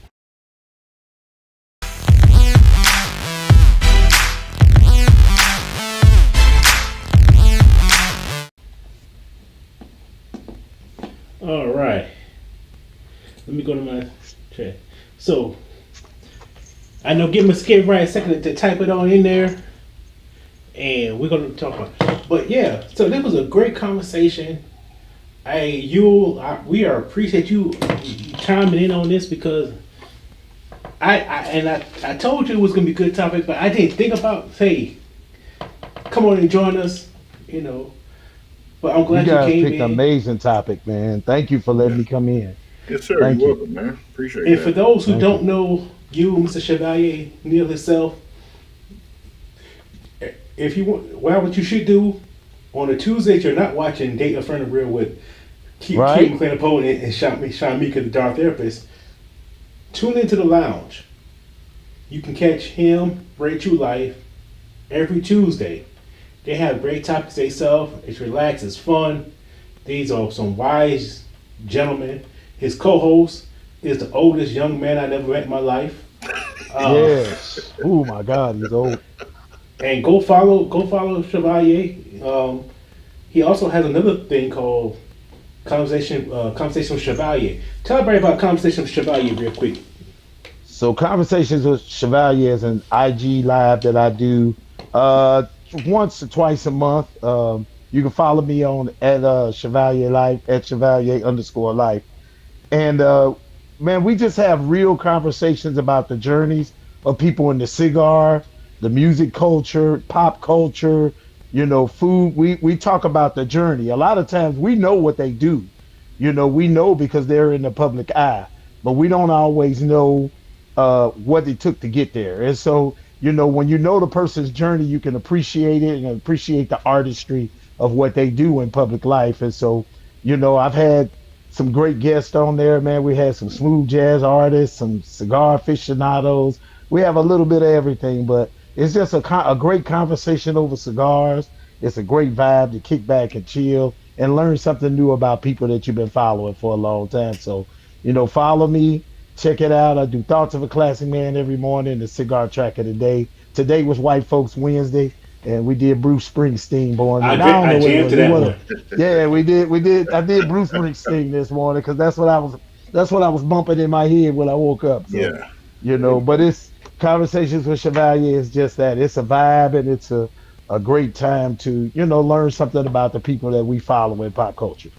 [SPEAKER 1] All right. Let me go to my chat. So I know, give me a skip right a second to type it on in there, and we're gonna talk about. But yeah, so this was a great conversation. We are appreciate you chiming in on this because I told you it was gonna be a good topic, but I didn't think about hey, come on and join us, you know. But I'm
[SPEAKER 4] You
[SPEAKER 1] glad you
[SPEAKER 4] guys
[SPEAKER 1] came
[SPEAKER 4] picked an
[SPEAKER 1] in.
[SPEAKER 4] amazing topic, man. Thank you for letting
[SPEAKER 2] Yeah.
[SPEAKER 4] me come in.
[SPEAKER 2] Yes, sir. You're
[SPEAKER 4] Thank you.
[SPEAKER 2] welcome, man. Appreciate
[SPEAKER 1] And for
[SPEAKER 2] that.
[SPEAKER 1] those who
[SPEAKER 4] Thank you.
[SPEAKER 1] don't know you, Mr. Chevalier Neil himself, if you want, well, what you should do on a Tuesday, if you're not watching Date a Friend of Real with Keith
[SPEAKER 4] Right?
[SPEAKER 1] McLean opponent and Sean Mika, the Dark Therapist, tune into the lounge. You can catch him, Rachel Life, every Tuesday. They have great topics they sell. It's relaxed, it's fun. These are some wise gentlemen. His co-host is the oldest young man I never met in my life. Uh,
[SPEAKER 4] Yes. Oh my God, he's old.
[SPEAKER 1] and go follow Chevalier. He also has another thing called Conversation with Chevalier. Tell everybody about Conversation with Chevalier real quick.
[SPEAKER 4] So conversations with Chevalier is an IG live that I do uh once or twice a month. You can follow me on at Chevalier Life at Chevalier underscore life. And man, we just have real conversations about the journeys of people in the cigar, the music culture, pop culture, food. We talk about the journey. A lot of times we know what they do. We know because they're in the public eye, but we don't always know what it took to get there. And so, when you know the person's journey, you can appreciate it and appreciate the artistry of what they do in public life. And so, I've had some great guests on there, man. We had some smooth jazz artists, some cigar aficionados. We have a little bit of everything, but it's just a great conversation over cigars. It's a great vibe to kick back and chill and learn something new about people that you've been following for a long time. So, follow me, check it out. I do Thoughts of a Classic Man every morning, the cigar track of the day. Today was White Folks Wednesday, and we did Bruce Springsteen Born. And I don't
[SPEAKER 1] I
[SPEAKER 4] know what it
[SPEAKER 1] jammed
[SPEAKER 4] was.
[SPEAKER 1] to
[SPEAKER 4] It
[SPEAKER 1] that
[SPEAKER 4] was
[SPEAKER 1] one.
[SPEAKER 4] yeah, we did. I did Bruce Springsteen this morning because that's what I was bumping in my head when I woke up. So,
[SPEAKER 2] Yeah. There you
[SPEAKER 4] but
[SPEAKER 2] go.
[SPEAKER 4] it's conversations with Chevalier is just that. It's a vibe and it's a great time to, learn something about the people that we follow in pop culture.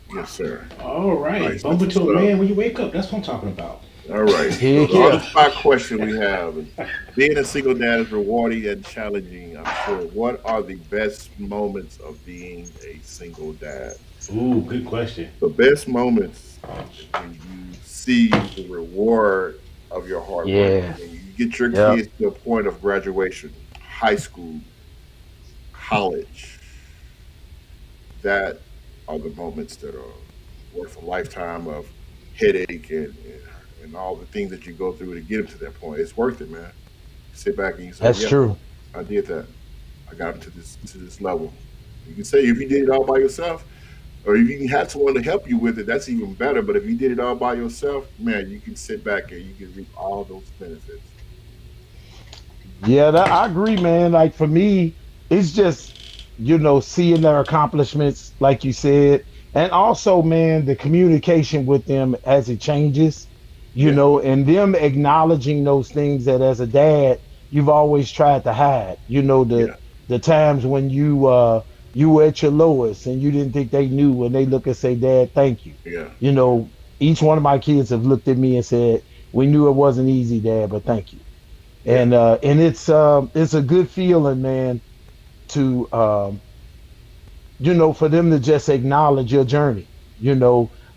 [SPEAKER 2] Yes, sir.
[SPEAKER 1] All right,
[SPEAKER 2] Nice.
[SPEAKER 1] bump
[SPEAKER 2] That's
[SPEAKER 1] into
[SPEAKER 2] what's
[SPEAKER 1] a
[SPEAKER 2] up.
[SPEAKER 1] man when you wake up. That's what I'm talking about.
[SPEAKER 2] All right. So
[SPEAKER 4] Heck
[SPEAKER 2] the on the
[SPEAKER 4] yeah.
[SPEAKER 2] spot question we have is being a single dad is rewarding and challenging, I'm sure. What are the best moments of being a single dad?
[SPEAKER 1] Ooh, good question.
[SPEAKER 2] The best moments is when you see the reward of your hard work.
[SPEAKER 4] Yeah.
[SPEAKER 2] When you get your
[SPEAKER 4] Yep.
[SPEAKER 2] kids to a point of graduation, high school, college, that are the moments that are worth a lifetime of headache and all the things that you go through to get them to that point. It's worth it, man. Sit back and you say,
[SPEAKER 4] That's
[SPEAKER 2] "Yeah,
[SPEAKER 4] true.
[SPEAKER 2] I did that. I got them to this level." You can say if you did it all by yourself, or if you had someone to help you with it, that's even better. But if you did it all by yourself, man, you can sit back and you can reap all those benefits.
[SPEAKER 4] Yeah, I agree, man. Like for me, it's just, seeing their accomplishments, like you said, and also, man, the communication with them as it changes,
[SPEAKER 2] Yeah,
[SPEAKER 4] and them acknowledging those things that as a dad, you've always tried to hide.
[SPEAKER 2] yeah,
[SPEAKER 4] The times when you were at your lowest and you didn't think they knew, and they look and say, Dad, thank you.
[SPEAKER 2] yeah,
[SPEAKER 4] You
[SPEAKER 2] yeah,
[SPEAKER 4] know, each one of my kids have looked at me and said, we knew it wasn't easy, Dad, but thank you.
[SPEAKER 2] yeah,
[SPEAKER 4] And it's a good feeling, man, to for them to just acknowledge your journey.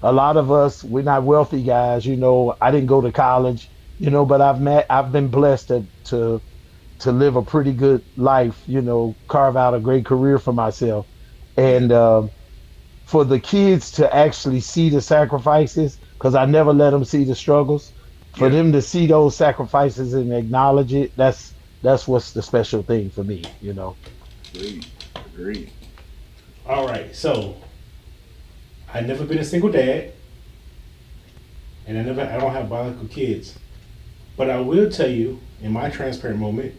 [SPEAKER 4] A lot of us, we're not wealthy guys. I didn't go to college, but I've been blessed to live a pretty good life, carve out a great career for myself.
[SPEAKER 2] yeah,
[SPEAKER 4] And for the kids to actually see the sacrifices, because I never let them see the struggles. For
[SPEAKER 2] yeah.
[SPEAKER 4] them to see those sacrifices and acknowledge it, that's what's the special thing for me.
[SPEAKER 2] Agreed, agreed.
[SPEAKER 1] All right, so I never been a single dad, and I don't have biological kids. But I will tell you, in my transparent moment,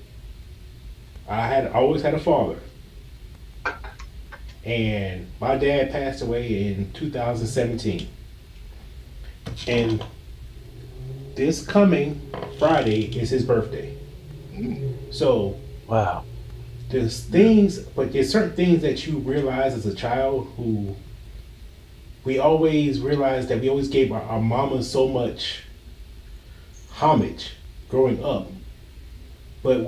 [SPEAKER 1] I always had a father, and my dad passed away in 2017. And this coming Friday is his birthday.
[SPEAKER 2] Mm,
[SPEAKER 1] So
[SPEAKER 4] Wow.
[SPEAKER 2] yeah,
[SPEAKER 1] there's certain things that you realize as a child who we always realized that we always gave our mamas so much homage growing up.
[SPEAKER 2] mhm,
[SPEAKER 1] But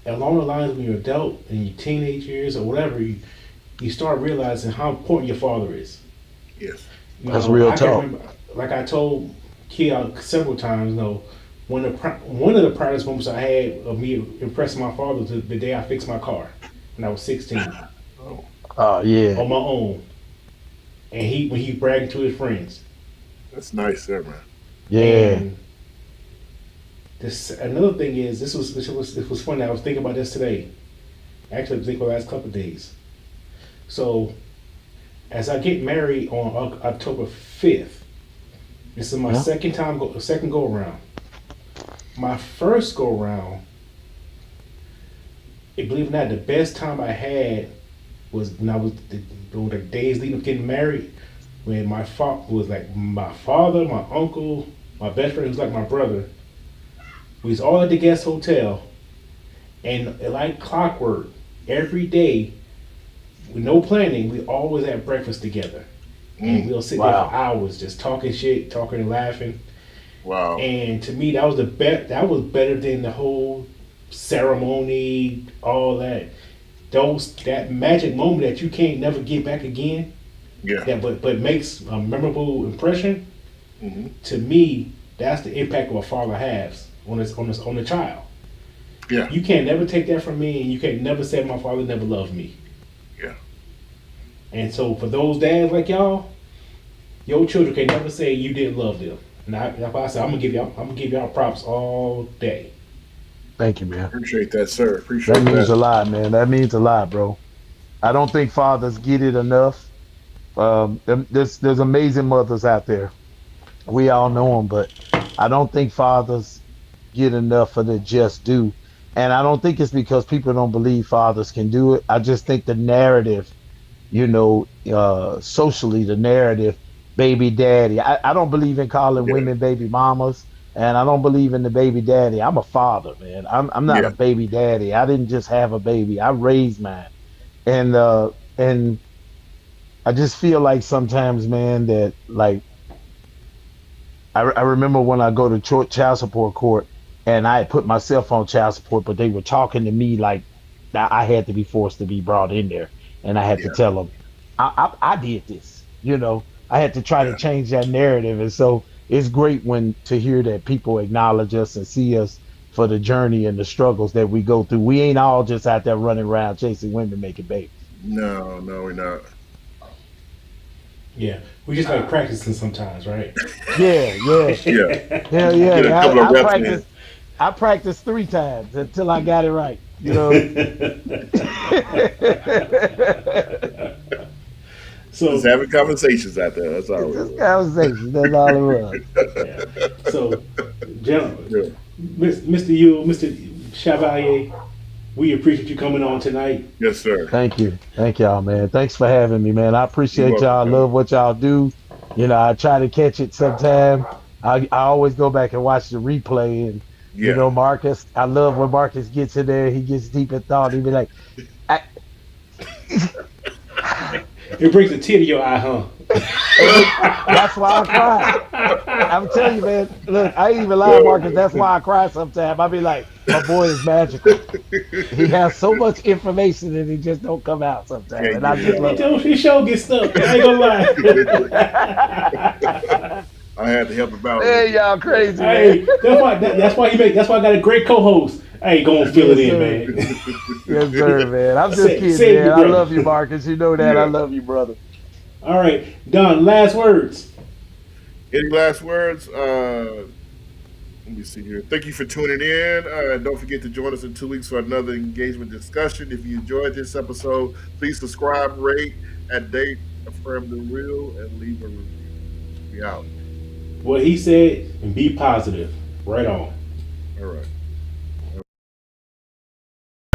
[SPEAKER 1] along the lines when you're adult in your teenage years or whatever, you start realizing how important your father is.
[SPEAKER 2] yes,
[SPEAKER 4] That's real
[SPEAKER 1] I can
[SPEAKER 4] talk.
[SPEAKER 1] remember, like I told Kia several times, one of the proudest moments I had of me impressing my father was the day I fixed my car when I was 16
[SPEAKER 2] oh,
[SPEAKER 4] Oh yeah.
[SPEAKER 1] on my own, and when he bragging to his friends.
[SPEAKER 2] that's nice there, man.
[SPEAKER 4] Yeah.
[SPEAKER 1] And this another thing is this was funny. I was thinking about this today. Actually, I was thinking about the last couple of days. So as I get married on October 5th, this is my
[SPEAKER 4] Yeah.
[SPEAKER 1] second go around. My first go around, believe it or not, the best time I had was when I was during the days leading up to getting married. When my father was like my father, my uncle, my best friend who's like my brother. We was all at the guest hotel, and like clockwork, every day with no planning, we always had breakfast together, and
[SPEAKER 2] Mm,
[SPEAKER 1] we'll sit there for
[SPEAKER 4] Wow.
[SPEAKER 1] hours just talking shit, talking and laughing.
[SPEAKER 2] wow.
[SPEAKER 1] And to me, that was the best. That was better than the whole ceremony, all that. That magic moment that you can't never get back again.
[SPEAKER 2] Yeah.
[SPEAKER 1] That but makes a memorable impression.
[SPEAKER 2] Hmm.
[SPEAKER 1] To me, that's the impact of a father has on the child.
[SPEAKER 2] Yeah.
[SPEAKER 1] You can't never take that from me, and you can't never say my father never loved me.
[SPEAKER 2] Yeah.
[SPEAKER 1] And so for those dads like y'all, your children can never say you didn't love them. And that's why I said I'm gonna give y'all props all day.
[SPEAKER 4] Thank you, man.
[SPEAKER 2] Appreciate that, sir.
[SPEAKER 4] That
[SPEAKER 2] Appreciate
[SPEAKER 4] means
[SPEAKER 2] that.
[SPEAKER 4] a lot, man. That means a lot, bro. I don't think fathers get it enough. There's amazing mothers out there. We all know them, but I don't think fathers get enough of the just due. And I don't think it's because people don't believe fathers can do it. I just think the narrative, socially, the narrative, baby daddy. I don't believe in calling
[SPEAKER 2] Yeah.
[SPEAKER 4] women baby mamas, and I don't believe in the baby daddy. I'm a father, man. I'm not a
[SPEAKER 2] Yeah.
[SPEAKER 4] baby daddy. I didn't just have a baby. I raised mine. And I just feel like sometimes, man, that like I remember when I go to child support court and I had put myself on child support, but they were talking to me like I had to be forced to be brought in there, and I had to
[SPEAKER 2] Yeah,
[SPEAKER 4] tell them I did this. I had to try to
[SPEAKER 2] yeah.
[SPEAKER 4] change that narrative, and so it's great when to hear that people acknowledge us and see us for the journey and the struggles that we go through. We ain't all just out there running around chasing women, making babies.
[SPEAKER 2] No, no, we're not.
[SPEAKER 1] Yeah, we just like practicing sometimes, right?
[SPEAKER 4] Yeah, yeah,
[SPEAKER 2] Yeah,
[SPEAKER 4] yeah,
[SPEAKER 2] get a
[SPEAKER 4] yeah.
[SPEAKER 2] couple of
[SPEAKER 4] I
[SPEAKER 2] reps in.
[SPEAKER 4] practiced 3 times until I got it right.
[SPEAKER 2] Just
[SPEAKER 1] So,
[SPEAKER 2] having conversations out there. That's all
[SPEAKER 4] It's
[SPEAKER 2] we
[SPEAKER 4] just
[SPEAKER 2] were.
[SPEAKER 4] conversation. That's all it was.
[SPEAKER 1] yeah. So, gentlemen,
[SPEAKER 2] Yeah.
[SPEAKER 1] Mr. Yule, Mr. Chevalier, we appreciate you coming on tonight.
[SPEAKER 2] Yes, sir.
[SPEAKER 4] Thank you. Thank y'all, man. Thanks for having me, man. I
[SPEAKER 2] You're
[SPEAKER 4] appreciate
[SPEAKER 2] welcome,
[SPEAKER 4] y'all. I
[SPEAKER 2] man.
[SPEAKER 4] love what y'all do. I try to catch it sometime. I always go back and watch the replay. And,
[SPEAKER 2] Yeah.
[SPEAKER 4] Marcus, I love when Marcus gets in there. He gets deep in thought. He be like, I,
[SPEAKER 1] It brings a tear to your eye, huh?
[SPEAKER 4] that's why I cry. I'm telling you, man. Look, I ain't even lying, Marcus. That's why I cry sometimes. I be like, my boy is magical. He has so much information and he just don't come out sometimes.
[SPEAKER 2] Can't
[SPEAKER 4] And
[SPEAKER 2] get
[SPEAKER 4] I
[SPEAKER 2] it
[SPEAKER 4] just
[SPEAKER 1] He
[SPEAKER 2] out.
[SPEAKER 4] love
[SPEAKER 1] don't. He sure get stuck. I ain't gonna lie.
[SPEAKER 4] it.
[SPEAKER 2] I had to help him out a little
[SPEAKER 4] Man,
[SPEAKER 2] bit.
[SPEAKER 4] y'all crazy, man.
[SPEAKER 1] Hey, that's why he make. That's why I got a great co-host. Hey, go and fill it
[SPEAKER 4] Yes,
[SPEAKER 1] in,
[SPEAKER 4] sir.
[SPEAKER 1] man.
[SPEAKER 4] Yes, sir, man. I'm just kidding,
[SPEAKER 1] Save
[SPEAKER 4] man.
[SPEAKER 1] your
[SPEAKER 4] I
[SPEAKER 1] brother.
[SPEAKER 4] love you, Marcus. You know that. I
[SPEAKER 2] Yeah.
[SPEAKER 4] love you, brother.
[SPEAKER 1] All right, Don. Last words.
[SPEAKER 2] Any last words? Let me see here. Thank you for tuning in. Don't forget to join us in 2 weeks for another engagement discussion. If you enjoyed this episode, please subscribe, rate, and date, affirm the real, and leave a review. We out.
[SPEAKER 1] What he said and be positive. Right on.
[SPEAKER 2] All right.